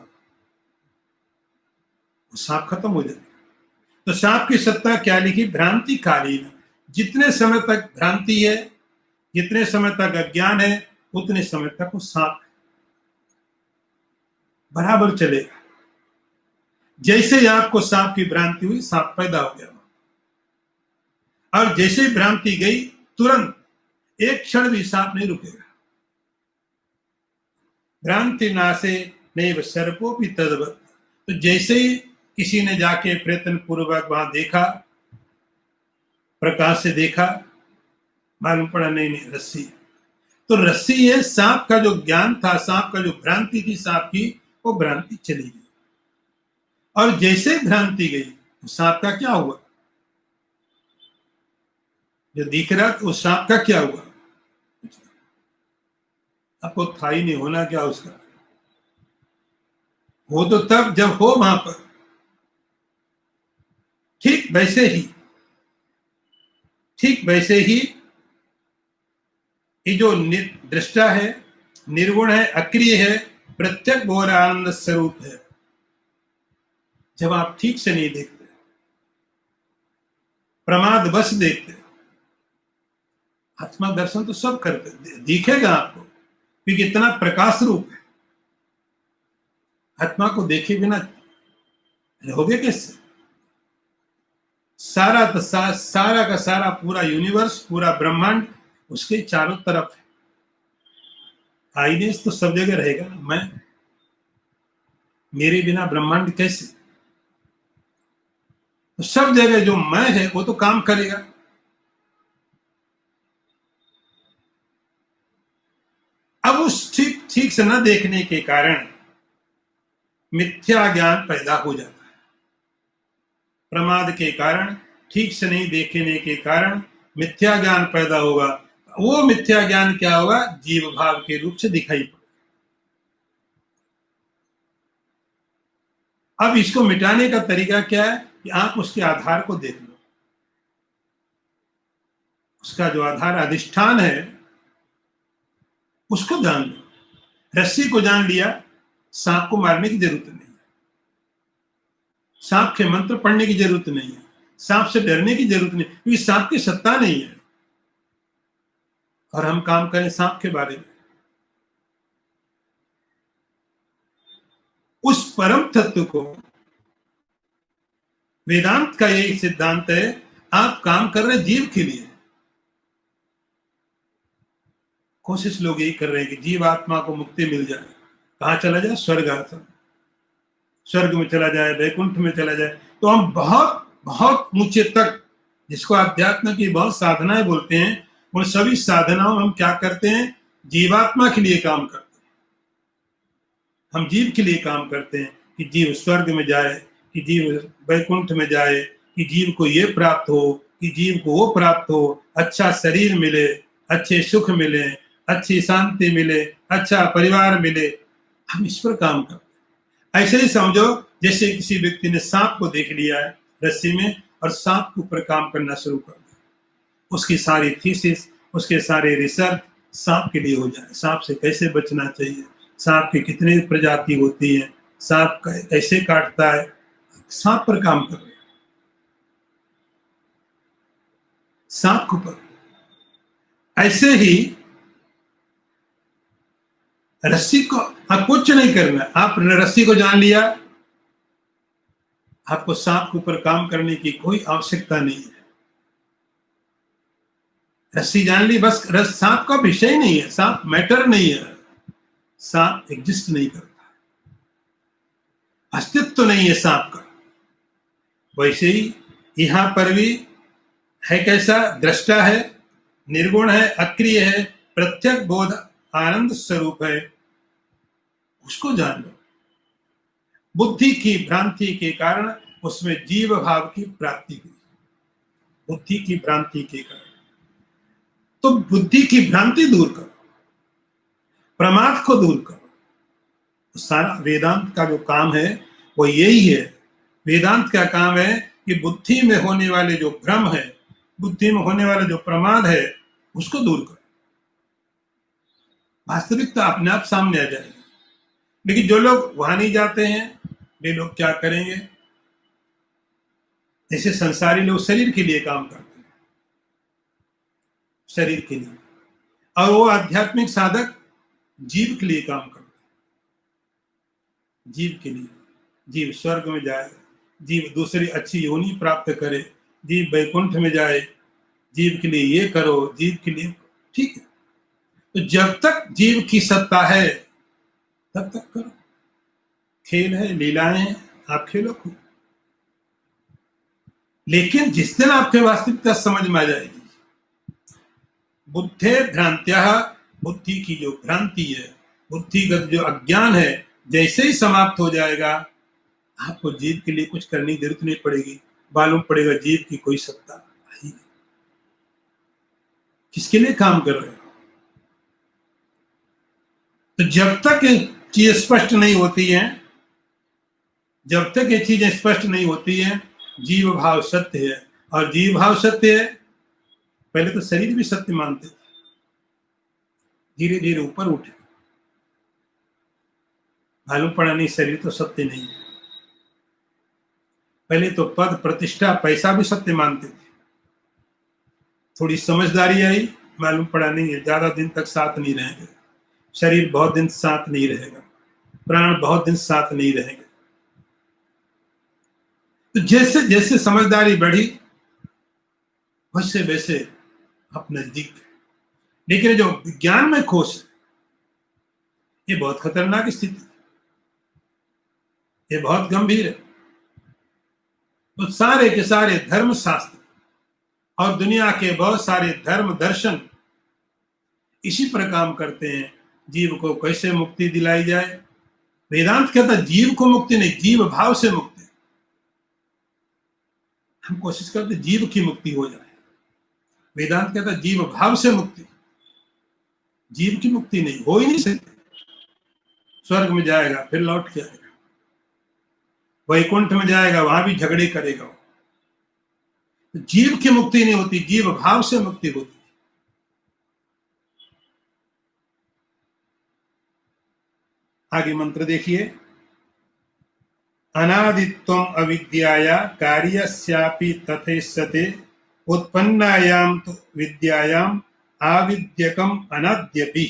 वो सांप खत्म हो जाएगा। तो सांप की सत्ता क्या लिखी, भ्रांति कालीन। जितने समय तक भ्रांति है, जितने समय तक अज्ञान है, उतने समय तक वो सांप बराबर चलेगा। जैसे ही आपको सांप की भ्रांति हुई, सांप पैदा हो गया, और जैसे ही भ्रांति गई, तुरंत एक क्षण भी सांप नहीं रुकेगा। भ्रांति नाशे नैव सर्पोपि तद्वत्। तो जैसे ही किसी ने जाके प्रयत्न पूर्वक वहां देखा, प्रकाश से देखा, मालूम पड़ा नहीं रस्सी। तो रस्सी है, सांप का जो ज्ञान था, सांप का जो भ्रांति थी सांप की, वो भ्रांति चली गई। और जैसे भ्रांति गई, तो सांप का क्या हुआ, जो दिख रहा था उस सांप का क्या हुआ, आपको था ही नहीं, होना क्या उसका। हो तो तब जब हो वहां पर। ठीक वैसे ही ये जो दृष्टा है, निर्गुण है, अक्रिय है, प्रत्यक्ष घोर आनंद स्वरूप है। जब आप ठीक से नहीं देखते, प्रमाद बस देखते, आत्मा दर्शन तो सब करते, दिखेगा आपको, क्योंकि इतना प्रकाश रूप है। आत्मा को देखे बिना रहोगे कैसे। सारा का सारा पूरा यूनिवर्स, पूरा ब्रह्मांड उसके चारों तरफ है। आईनेस तो सब जगह रहेगा ना। मैं, मेरे बिना ब्रह्मांड कैसे। तो सब जगह जो मैं है वो तो काम करेगा। अब उस ठीक से न देखने के कारण मिथ्या ज्ञान पैदा हो जाता है। प्रमाद के कारण, ठीक से नहीं देखने के कारण मिथ्या ज्ञान पैदा होगा। वो मिथ्या ज्ञान क्या होगा, जीव भाव के रूप से दिखाई पड़ेगा। अब इसको मिटाने का तरीका क्या है, कि आप उसके आधार को देख लो। उसका जो आधार अधिष्ठान है उसको जान लो। रस्सी को जान लिया, सांप को मारने की जरूरत नहीं है, सांप के मंत्र पढ़ने की जरूरत नहीं है, सांप से डरने की जरूरत नहीं, क्योंकि सांप की सत्ता नहीं है। और हम काम करें सांप के बारे में। उस परम तत्व को, वेदांत का यही सिद्धांत है, आप काम कर रहे जीव के लिए। कोशिश लोग यही कर रहे हैं कि जीव आत्मा को मुक्ति मिल जाए। कहां चला जाए, स्वर्ग आत्मा, स्वर्ग में चला जाए, वैकुंठ में चला जाए। तो हम बहुत बहुत ऊंचे तक जिसको अध्यात्म की बहुत साधनाएं बोलते हैं, उन सभी साधनाओं में हम क्या करते हैं? जीवात्मा के लिए काम करते हैं। हम जीव के लिए काम करते हैं कि जीव स्वर्ग में जाए, कि जीव वैकुंठ में जाए, कि जीव को ये प्राप्त हो, कि जीव को वो प्राप्त हो, अच्छा शरीर मिले, अच्छे सुख मिले, अच्छी शांति मिले, अच्छा परिवार मिले। हम इस पर काम करते हैं। ऐसे ही समझो जैसे किसी व्यक्ति ने सांप को देख लिया है रस्सी में और सांप के ऊपर काम करना शुरू कर दिया, उसकी सारी थीसिस, उसके सारे रिसर्च सांप के लिए हो जाए। सांप से कैसे बचना चाहिए, सांप की कितनी प्रजाति होती है, सांप कैसे काटता है, सांप पर काम कर रहे हैं, सांप के ऊपर। ऐसे ही रस्सी को आप कुछ नहीं करना, आप रस्सी को जान लिया, आपको सांप के ऊपर काम करने की कोई आवश्यकता नहीं है। रस्सी जान ली बस, सांप का विषय नहीं है, सांप मैटर नहीं है, सांप एग्जिस्ट नहीं करता, अस्तित्व तो नहीं है सांप का। वैसे ही यहां पर भी है कैसा? दृष्टा है, निर्गुण है, अक्रिय है, प्रत्यक्ष बोध आनंद स्वरूप है, उसको जान लो। बुद्धि की भ्रांति के कारण उसमें जीव भाव की प्राप्ति हुई, बुद्धि की भ्रांति के कारण। तो बुद्धि की भ्रांति दूर करो, प्रमाद को दूर करो। तो सारा वेदांत का जो काम है वो यही है। वेदांत का काम है कि बुद्धि में होने वाले जो भ्रम है, बुद्धि में होने वाला जो प्रमाद है, उसको दूर करो। वास्तविकता अपने आप सामने आ जाएगी। लेकिन जो लोग वहां नहीं जाते हैं, वे लोग क्या करेंगे? जैसे संसारी लोग शरीर के लिए काम करते हैं, शरीर के लिए, और वो आध्यात्मिक साधक जीव के लिए काम करते हैं, जीव के लिए। जीव स्वर्ग में जाए, जीव दूसरी अच्छी योनि प्राप्त करे, जीव वैकुंठ में जाए, जीव के लिए ये करो, जीव के लिए, ठीक है। तो जब तक जीव की सत्ता है तब तक करो। खेल है, लीलाएं हैं, आप खेलो खूब। लेकिन जिस दिन आपके वास्तविकता समझ में आ जाएगी, बुद्धे भ्रांत्या, बुद्धि की जो भ्रांति है, बुद्धिगत जो अज्ञान है, जैसे ही समाप्त हो जाएगा, आपको जीव के लिए कुछ करने की जरूरत नहीं पड़ेगी। मालूम पड़ेगा जीव की कोई सत्ता नहीं। किसके लिए काम कर रहे हो? तो जब तक ये चीजें स्पष्ट नहीं होती हैं, जब तक ये चीजें स्पष्ट नहीं होती हैं, जीव भाव सत्य है। और जीव भाव सत्य है, पहले तो शरीर भी सत्य मानते थे, धीरे धीरे ऊपर उठे, मालूम पड़ा नहीं शरीर तो सत्य नहीं है। पहले तो पद, प्रतिष्ठा, पैसा भी सत्य मानते थे। थोड़ी समझदारी आई, मालूम पड़ा नहीं है ज्यादा दिन तक साथ नहीं रहेंगे, शरीर बहुत दिन साथ नहीं रहेगा, प्राण बहुत दिन साथ नहीं रहेंगे। तो जैसे जैसे समझदारी बढ़ी, वैसे वैसे आप नजदीक। लेकिन जो विज्ञान में खोज है, ये बहुत खतरनाक स्थिति, ये बहुत गंभीर है। तो सारे के सारे धर्म शास्त्र और दुनिया के बहुत सारे धर्म दर्शन इसी पर काम करते हैं, जीव को कैसे मुक्ति दिलाई जाए। वेदांत कहता है जीव को मुक्ति नहीं, जीव भाव से मुक्ति। हम कोशिश करते जीव की मुक्ति हो जाए, वेदांत कहता है जीव भाव से मुक्ति। जीव की मुक्ति नहीं, हो ही नहीं सकती। स्वर्ग में जाएगा फिर लौट के आएगा, वैकुंठ में जाएगा वहां भी झगड़े करेगा। जीव की मुक्ति नहीं होती, जीव भाव से मुक्ति होती। आगे मंत्र देखिए, अनादित्वम अविद्याया कार्यस्यापि तथेष्यते उत्पन्नायाम तो विद्यायाम आविद्यकम अनाद्यपि।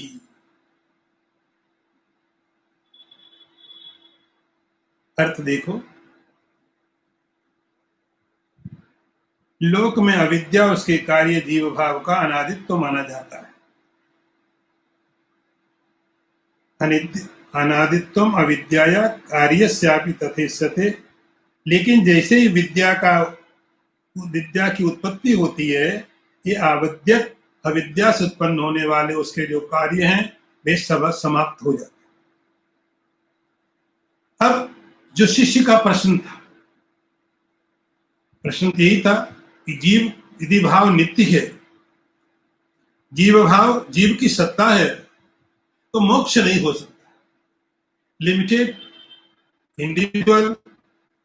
अर्थ देखो, लोक में अविद्या उसके कार्य जीव भाव का अनादित्व माना जाता है। अनादित्वम अविद्याया कार्यस्यापि तथेष्यते, लेकिन जैसे ही विद्या का विद्या की उत्पत्ति होती है, ये अविद्यक अविद्या से उत्पन्न होने वाले उसके जो कार्य हैं वे सब समाप्त हो जाते। अब जो शिष्य का प्रश्न था, प्रश्न यही था कि जीव यदि भाव नित्य है, जीव भाव जीव की सत्ता है, तो मोक्ष नहीं हो सकता। लिमिटेड इंडिविजुअल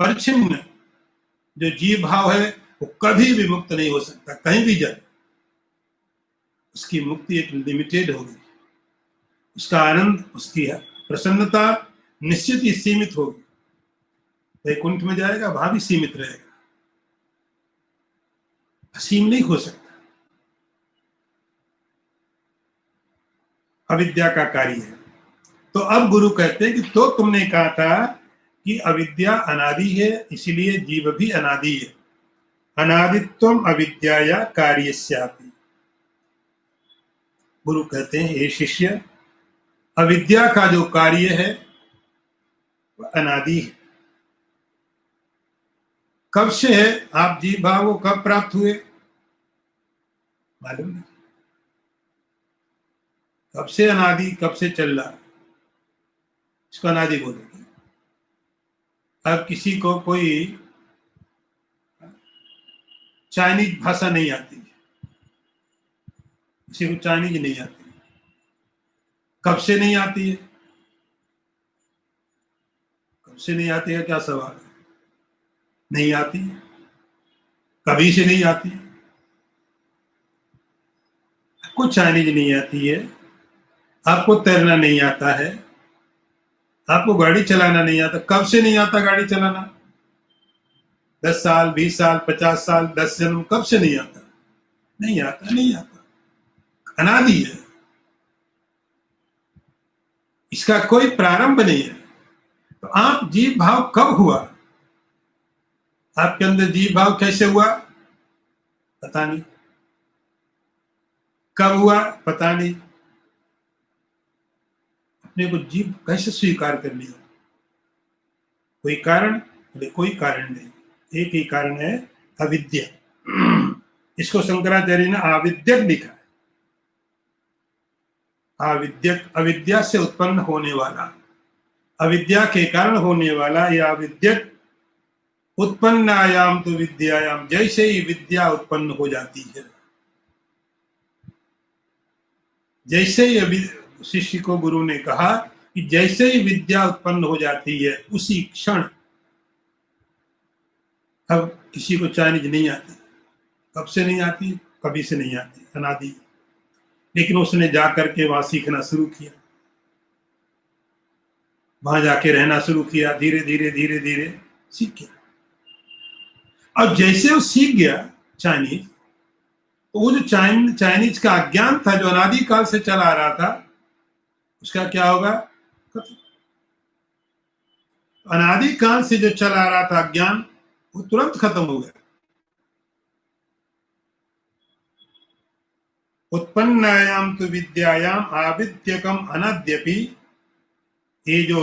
परिच्छिन्न जो जीव भाव है वो कभी भी मुक्त नहीं हो सकता। कहीं भी जाए उसकी मुक्ति एक लिमिटेड होगी, उसका आनंद, उसकी प्रसन्नता निश्चित ही सीमित होगी। वैकुंठ में जाएगा वहां भी सीमित रहेगा, असीम नहीं हो सकता। अविद्या का कार्य है। तो अब गुरु कहते हैं कि तो तुमने कहा था कि अविद्या अनादि है, इसलिए जीव भी अनादि है। अनादित्वम अविद्याया कार्यस्यापि। गुरु कहते हैं हे शिष्य, अविद्या का जो कार्य है वह अनादि है। कब से है? आप जीव भाव को कब प्राप्त हुए मालूम नहीं। कब से अनादि, कब से चल रहा, इसको अनादि बोलेंगे। अब किसी को कोई चाइनीज भाषा नहीं आती, किसी को चाइनीज नहीं आती, कब से नहीं आती है? कब से नहीं आती है क्या सवाल है? नहीं आती है, कभी से नहीं आती है। आपको चाइनीज नहीं आती है, आपको तैरना नहीं आता है, आपको गाड़ी चलाना नहीं आता। कब से नहीं आता गाड़ी चलाना? 10 साल, 20 साल, 50 साल, 10 जन्म, कब से नहीं आता? नहीं आता, नहीं आता, अनादि है, इसका कोई प्रारंभ नहीं है। तो आप जीव भाव कब हुआ? आपके अंदर जीव भाव कैसे हुआ? पता नहीं। कब हुआ? पता नहीं। अपने को जीव कैसे स्वीकार कर लिया? कोई कारण? बोले कोई कारण नहीं, एक ही कारण है, अविद्या। इसको शंकराचार्य ने आविद्यक लिखा है। आविद्यक, अविद्या से उत्पन्न होने वाला, अविद्या के कारण होने वाला या अविद्यक उत्पन्नायाम तो विद्यायाम। जैसे ही विद्या उत्पन्न हो जाती है, जैसे ही शिष्य को गुरु ने कहा कि जैसे ही विद्या उत्पन्न हो जाती है उसी क्षण, अब किसी को चाइनीज नहीं आती, कब से नहीं आती? कभी से नहीं आती, अनादि। लेकिन उसने जाकर के वहां सीखना शुरू किया, वहां जाके रहना शुरू किया, धीरे धीरे धीरे धीरे सीख गया। अब जैसे वो सीख गया चाइनीज, तो वो जो चाइनीज का अज्ञान था जो अनादि काल से चला आ रहा था, उसका क्या होगा? अनादि काल से जो चला आ रहा था अज्ञान, वो तुरंत खत्म हो गया। उत्पन्नायाम तो विद्यायाम आविद्यकम अनाद्यपि। ये जो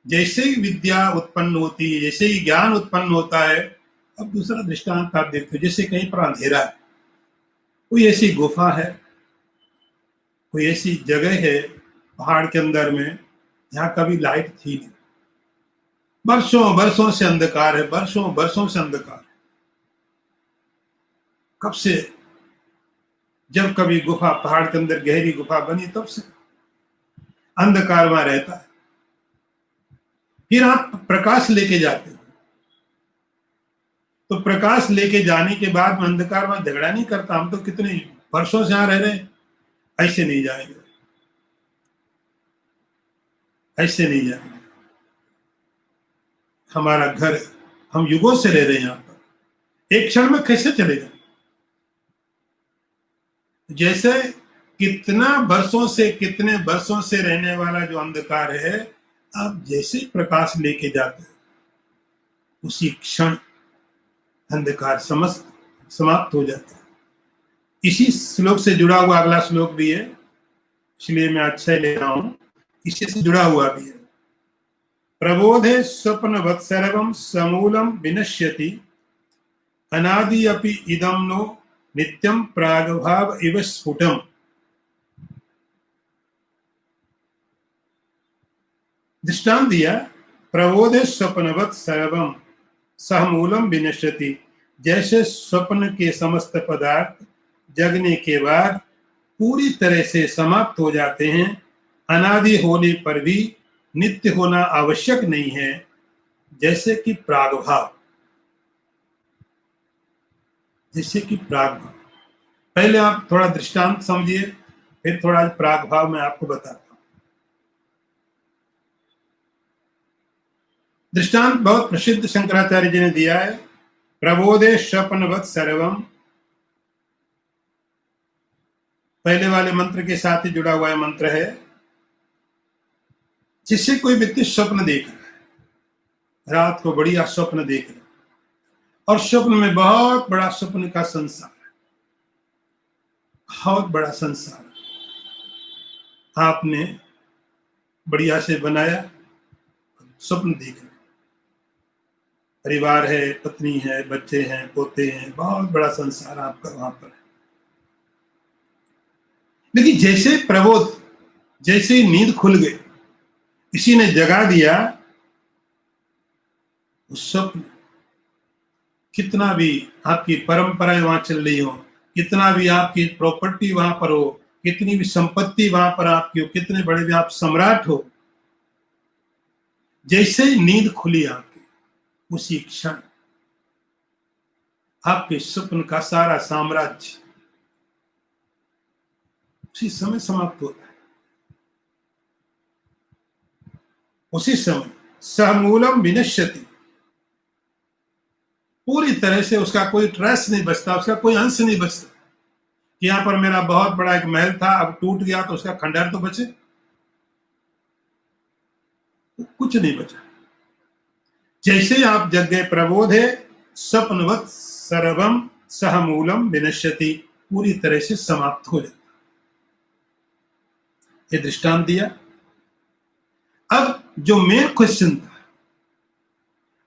जैसे ही विद्या उत्पन्न होती है, जैसे ही ज्ञान उत्पन्न होता है। अब दूसरा दृष्टांत आप देखते हो, जैसे कहीं पर अंधेरा है, कोई ऐसी गुफा है, कोई ऐसी जगह है पहाड़ के अंदर में जहां कभी लाइट थी नहीं, वर्षों वर्षों से अंधकार है, वर्षों वर्षों से अंधकार है। कब से? जब कभी गुफा, पहाड़ के अंदर गहरी गुफा बनी तब से अंधकार वहां रहता है। फिर आप प्रकाश लेके जाते हो, तो प्रकाश लेके जाने के बाद अंधकार वहां झगड़ा नहीं करता। हम तो कितने वर्षों से यहां रह रहे हैं, ऐसे नहीं जाएंगे, ऐसे नहीं जाएंगे। हमारा घर, हम युगों से रह रहे हैं यहां पर, एक क्षण में कैसे चलेगा? जैसे कितने वर्षों से रहने वाला जो अंधकार है, आप जैसे प्रकाश लेके जाते हैं उसी क्षण अंधकार समस्त समाप्त हो जाता है। इसी श्लोक से जुड़ा हुआ अगला श्लोक भी है, इसलिए मैं अच्छा ले रहा हूं, इसी से जुड़ा हुआ भी है। प्रबोधे स्वप्नवत् सर्वं समूलं विनश्यति अनादि अपि इदम नो नित्यम प्रागभाव इव स्फुटम। दृष्टांत दिया, प्रबोधे स्वप्नवत सर्वम सह मूलम विनश्यति। जैसे स्वप्न के समस्त पदार्थ जगने के बाद पूरी तरह से समाप्त हो जाते हैं, अनादि होने पर भी नित्य होना आवश्यक नहीं है, जैसे कि प्रागभाव। जैसे कि प्रागभाव, पहले आप थोड़ा दृष्टांत समझिए, फिर थोड़ा प्रागभाव मैं आपको बताता हूं। दृष्टांत बहुत प्रसिद्ध शंकराचार्य जी ने दिया है। प्रबोधे स्वप्नवत सर्वम, पहले वाले मंत्र के साथ ही जुड़ा हुआ है मंत्र है। जिससे कोई व्यक्ति स्वप्न देख रहा है, रात को बढ़िया स्वप्न देख रहा है, और स्वप्न में बहुत बड़ा स्वप्न का संसार है, बहुत बड़ा संसार है। आपने बढ़िया से बनाया, स्वप्न देख रहे, परिवार है, पत्नी है, बच्चे हैं, पोते हैं, बहुत बड़ा संसार आपका वहां पर है। लेकिन जैसे प्रबोध, जैसे नींद खुल गई, किसी ने जगा दिया, उस स्वप्न, कितना भी आपकी परंपराएं वहां चल रही हो, कितना भी आपकी प्रॉपर्टी वहां पर हो, कितनी भी संपत्ति वहां पर आपकी हो, कितने बड़े भी आप सम्राट हो, जैसे ही नींद खुली आपकी, उसी क्षण आपके स्वप्न का सारा साम्राज्य उसी समय समाप्त होता है। उसी समय सहमूलम विनश्यति, पूरी तरह से उसका कोई ट्रेस नहीं बचता, उसका कोई अंश नहीं बचता कि यहां पर मेरा बहुत बड़ा एक महल था, अब टूट गया तो उसका खंडहर तो बचे, कुछ नहीं बचा। जैसे आप जग गए, प्रबोधे स्वप्नवत सर्वम सहमूलम विनश्यति, पूरी तरह से समाप्त हो जाता। ये दृष्टांत दिया। अब जो मेन क्वेश्चन था,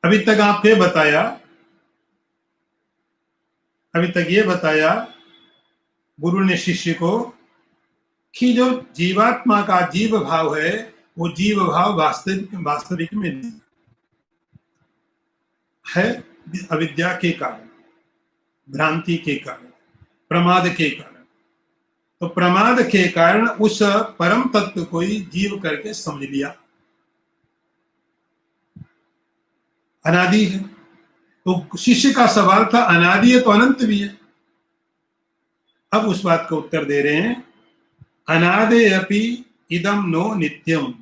अभी तक आपको बताया, अभी तक ये बताया गुरु ने शिष्य को कि जो जीवात्मा का जीव भाव है, वो जीव भाव वास्तविक में नहीं है, अविद्या के कारण, भ्रांति के कारण, प्रमाद के कारण। तो प्रमाद के कारण उस परम तत्व को ही जीव करके समझ लिया, अनादि है। तो शिष्य का सवाल था, अनादि है तो अनंत भी है। अब उस बात का उत्तर दे रहे हैं, अनादे अपि इदम नो नित्यम।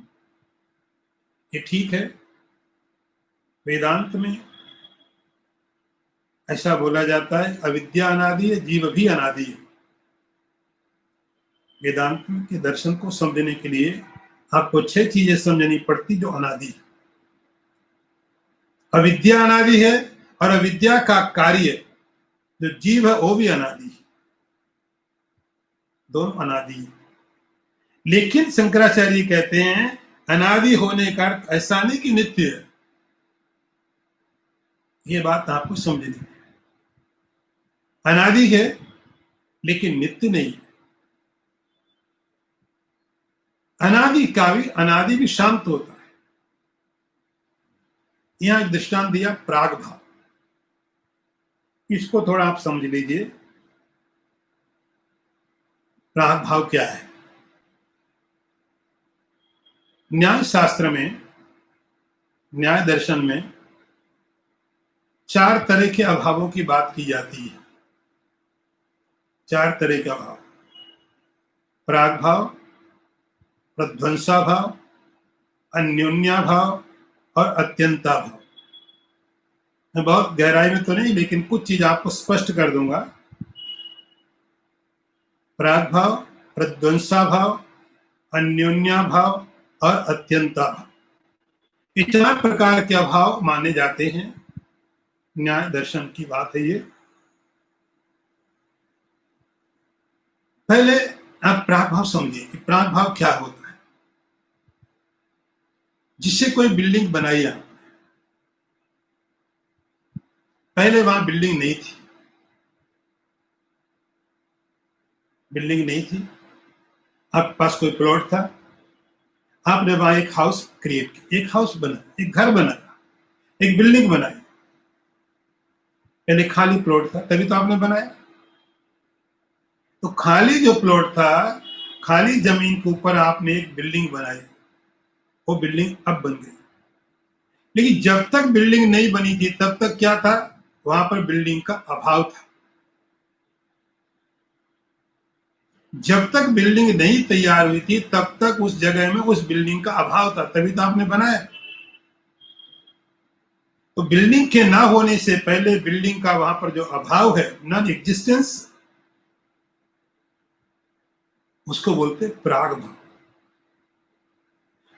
ये ठीक है, वेदांत में ऐसा बोला जाता है, अविद्या अनादि है, जीव भी अनादि है। वेदांत के दर्शन को समझने के लिए आपको 6 चीजें समझनी पड़ती जो अनादि है। अविद्या अनादि है, और अविद्या का कार्य जो जीव है वो भी अनादि है, दोनों अनादि है। लेकिन शंकराचार्य कहते हैं अनादि होने का अर्थ ऐसा नहीं कि नित्य है। ये बात आपको समझनी है, अनादि है लेकिन नित्य नहीं है। अनादि भी शांत होता है। यहां एक दृष्टांत दिया, प्राग भाव, इसको थोड़ा आप समझ लीजिए। प्राग भाव क्या है? न्याय शास्त्र में, न्याय दर्शन में 4 तरह के अभावों की बात की जाती है। 4 तरह के अभाव, प्राग भाव, प्रध्वंसा भाव, अन्योन्या भाव और अत्यंता भाव। मैं बहुत गहराई में तो नहीं, लेकिन कुछ चीज आपको स्पष्ट कर दूंगा। प्राग भाव, प्रध्वंसा भाव, अन्योन्या भाव और अत्यंता भाव, ये 4 प्रकार के अभाव माने जाते हैं। न्याय दर्शन की बात है ये। पहले आप प्राग भाव समझिए कि प्राग भाव क्या होता है। जिससे कोई बिल्डिंग बनाई आप, पहले वहां बिल्डिंग नहीं थी, बिल्डिंग नहीं थी, आपके पास कोई प्लॉट था, आपने वहां एक हाउस क्रिएट किया, एक हाउस बना, एक घर बना, एक बिल्डिंग बनाई। पहले खाली प्लॉट था, तभी तो आपने बनाया। तो खाली जो प्लॉट था, खाली जमीन के ऊपर आपने एक बिल्डिंग बनाई, वो बिल्डिंग अब बन गई। लेकिन जब तक बिल्डिंग नहीं बनी थी तब तक क्या था, वहां पर बिल्डिंग का अभाव था। जब तक बिल्डिंग नहीं तैयार हुई थी तब तक उस जगह में उस बिल्डिंग का अभाव था, तभी तो आपने बनाया। तो बिल्डिंग के ना होने से पहले बिल्डिंग का वहां पर जो अभाव है, नॉन एग्जिस्टेंस, उसको बोलते प्राग भाव।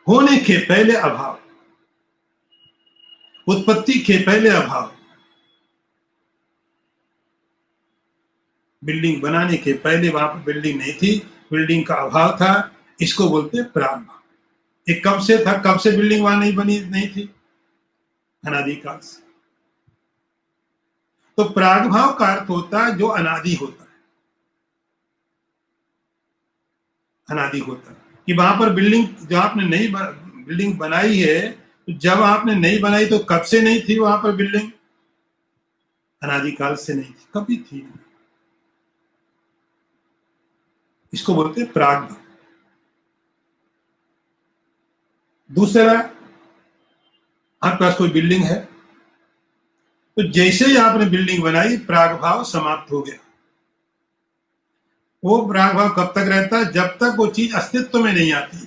होने के पहले अभाव, उत्पत्ति के पहले अभाव, बिल्डिंग बनाने के पहले वहां पर बिल्डिंग नहीं थी, बिल्डिंग का अभाव था, इसको बोलते प्राग भाव। ये कब से था, कब से बिल्डिंग वहां नहीं बनी नहीं थी? अनादिकाल से। तो प्रागभाव का अर्थ होता है जो अनादि होता है, अनादि होता है कि वहां पर बिल्डिंग जो आपने नई बिल्डिंग बनाई है, तो जब आपने नहीं बनाई तो कब से नहीं थी वहां पर बिल्डिंग? अनादिकाल से नहीं थी, कभी थी। इसको बोलते हैं प्रागभाव। दूसरा, आपके पास कोई बिल्डिंग है, तो जैसे ही आपने बिल्डिंग बनाई प्रागभाव समाप्त हो गया। वो प्रागभाव कब तक रहता है? जब तक वो चीज अस्तित्व में नहीं आती है।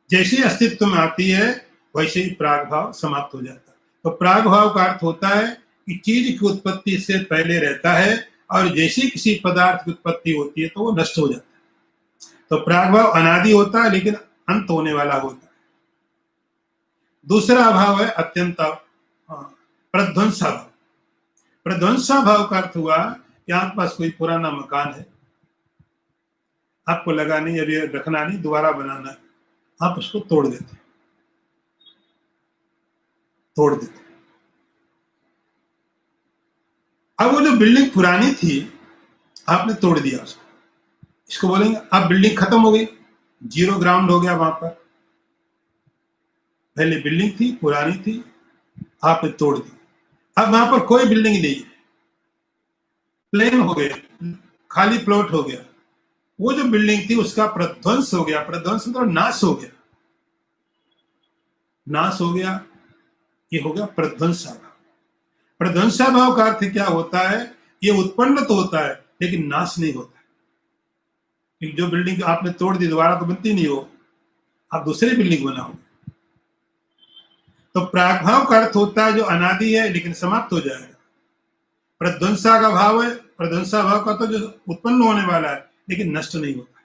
जैसे ही अस्तित्व में आती है वैसे ही प्रागभाव समाप्त हो जाता है। तो प्रागभाव का अर्थ होता है कि चीज की उत्पत्ति से पहले रहता है, और जैसे किसी पदार्थ की उत्पत्ति होती है तो वो नष्ट हो जाता है। तो प्रागभाव अनादि होता है लेकिन अंत होने वाला होता है। दूसरा अभाव है अत्यंत प्रध्वंसा भाव। प्रध्वंसा भाव का अर्थ हुआ कि आपके पास कोई पुराना मकान है, आपको लगा नहीं, अभी रखना नहीं, दोबारा बनाना है, आप उसको तोड़ देते, तोड़ देते। अब वो जो बिल्डिंग पुरानी थी आपने तोड़ दिया उसको, इसको बोलेंगे अब बिल्डिंग खत्म हो गई, जीरो ग्राउंड हो गया। वहां पर पहले बिल्डिंग थी, पुरानी थी, आपने तोड़ दी, अब वहां पर कोई बिल्डिंग नहीं है, प्लेन हो गया, खाली प्लॉट हो गया। वो जो बिल्डिंग थी उसका प्रध्वंस हो गया, प्रध्वंस मतलब नाश हो गया, नाश हो गया, ये हो गया प्रध्वंसा भाव। प्रध्वंसा भाव का अर्थ क्या होता है? ये उत्पन्न तो होता है लेकिन नाश नहीं होता। क्योंकि जो बिल्डिंग आपने तोड़ दी दोबारा तो बनती नहीं हो, आप दूसरी बिल्डिंग बनाओ। तो प्रागभाव का अर्थ होता है जो अनादि है लेकिन समाप्त हो जाएगा। प्रध्वंसा का भाव है, प्रध्वंसा भाव का तो जो उत्पन्न होने वाला है लेकिन नष्ट नहीं होता।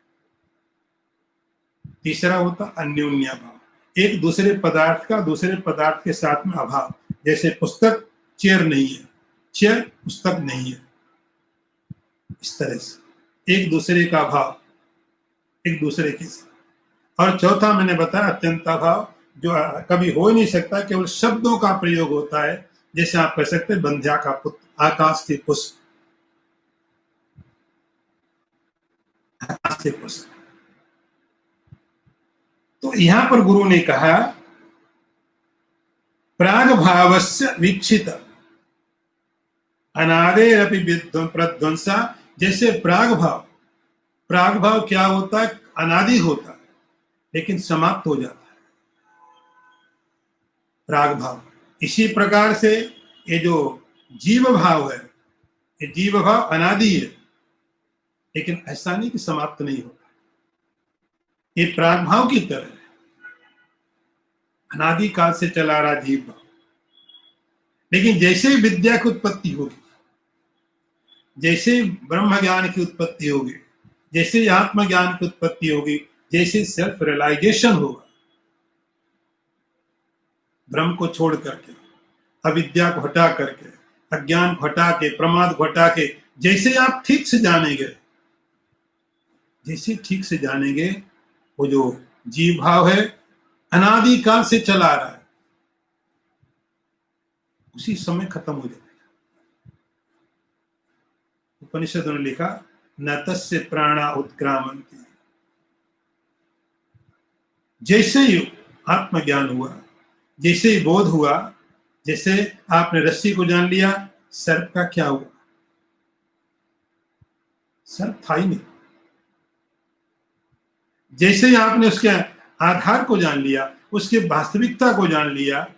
तीसरा होता अन्योन्या भाव, एक दूसरे पदार्थ का दूसरे पदार्थ के साथ में अभाव। जैसे पुस्तक चेयर नहीं है, चेयर पुस्तक नहीं है, इस तरह से एक दूसरे का अभाव, एक दूसरे के साथ। और चौथा मैंने बताया अत्यंता भाव, जो कभी हो ही नहीं सकता, केवल शब्दों का प्रयोग होता है। जैसे आप कह सकते हैं बंध्या का पुत्र, आकाश के पुष्प, आकाश के पुष्प। तो यहां पर गुरु ने कहा प्राग भावस्य वीक्षित अनादेरपि प्रध्वंसा। जैसे प्राग भाव, प्राग भाव क्या होता है? अनादि होता है लेकिन समाप्त हो जाता है, प्राग भाव। इसी प्रकार से ये जो जीव भाव है, ये जीव भाव अनादि है लेकिन ऐसा नहीं कि समाप्त नहीं होता, ये प्राग भाव की तरह है, अनादि काल से चला रहा जीव भाव। लेकिन जैसे ही विद्या की उत्पत्ति होगी, जैसे ब्रह्म ज्ञान की उत्पत्ति होगी, जैसे आत्मज्ञान की उत्पत्ति होगी, जैसे सेल्फ रियलाइजेशन होगा, ब्रह्म को छोड़ करके, अविद्या को हटा करके, अज्ञान को हटा के, प्रमाद को हटा के, जैसे आप ठीक से जानेंगे, जैसे ठीक से जानेंगे, वो जो जीव भाव है अनादि काल से चला आ रहा है, उसी समय खत्म हो जाएगा। उपनिषद ने लिखा न तस्य प्राणा उत्क्रामन्ति। जैसे ही आत्मज्ञान हुआ, जैसे ही बोध हुआ, जैसे आपने रस्सी को जान लिया, सर्प का क्या हुआ? सर्प था ही नहीं। जैसे ही आपने उसके आधार को जान लिया, उसकी वास्तविकता को जान लिया,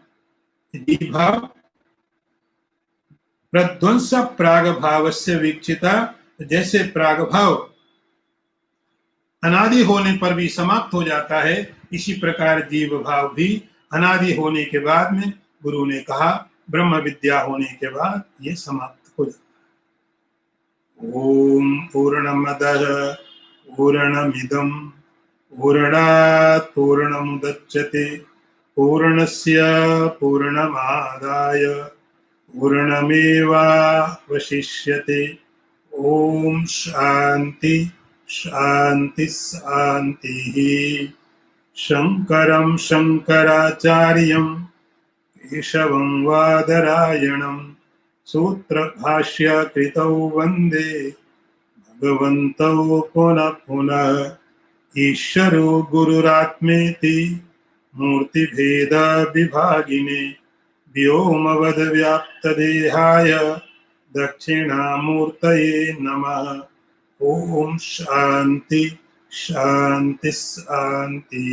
जीव भाव प्रध्वंस प्राग भावस्य वीक्षिता, जैसे प्राग भाव अनादि होने पर भी समाप्त हो जाता है, इसी प्रकार जीव भाव भी अनादि होने के बाद में, गुरु ने कहा ब्रह्म विद्या होने के बाद ये समाप्त हो जाता है। ओम पूर्णमदः पूर्णमिदं पूर्णात् पूर्णमुदच्यते पूर्णस्य पूर्णमादाय पूर्णमेवावशिष्यते। ओम शांति शांति शांति। शंकरं शंकराचार्यं केशवं वादरायणं सूत्रभाष्यकृतौ वन्दे भगवन्तौ पुनः पुनः। ईश्वरो गुरुरात्मेति मूर्तिभेद विभागिने व्योमवद्व्याप्तदेहाय दक्षिणामूर्तये नमः। ओम शांति शांति शांति।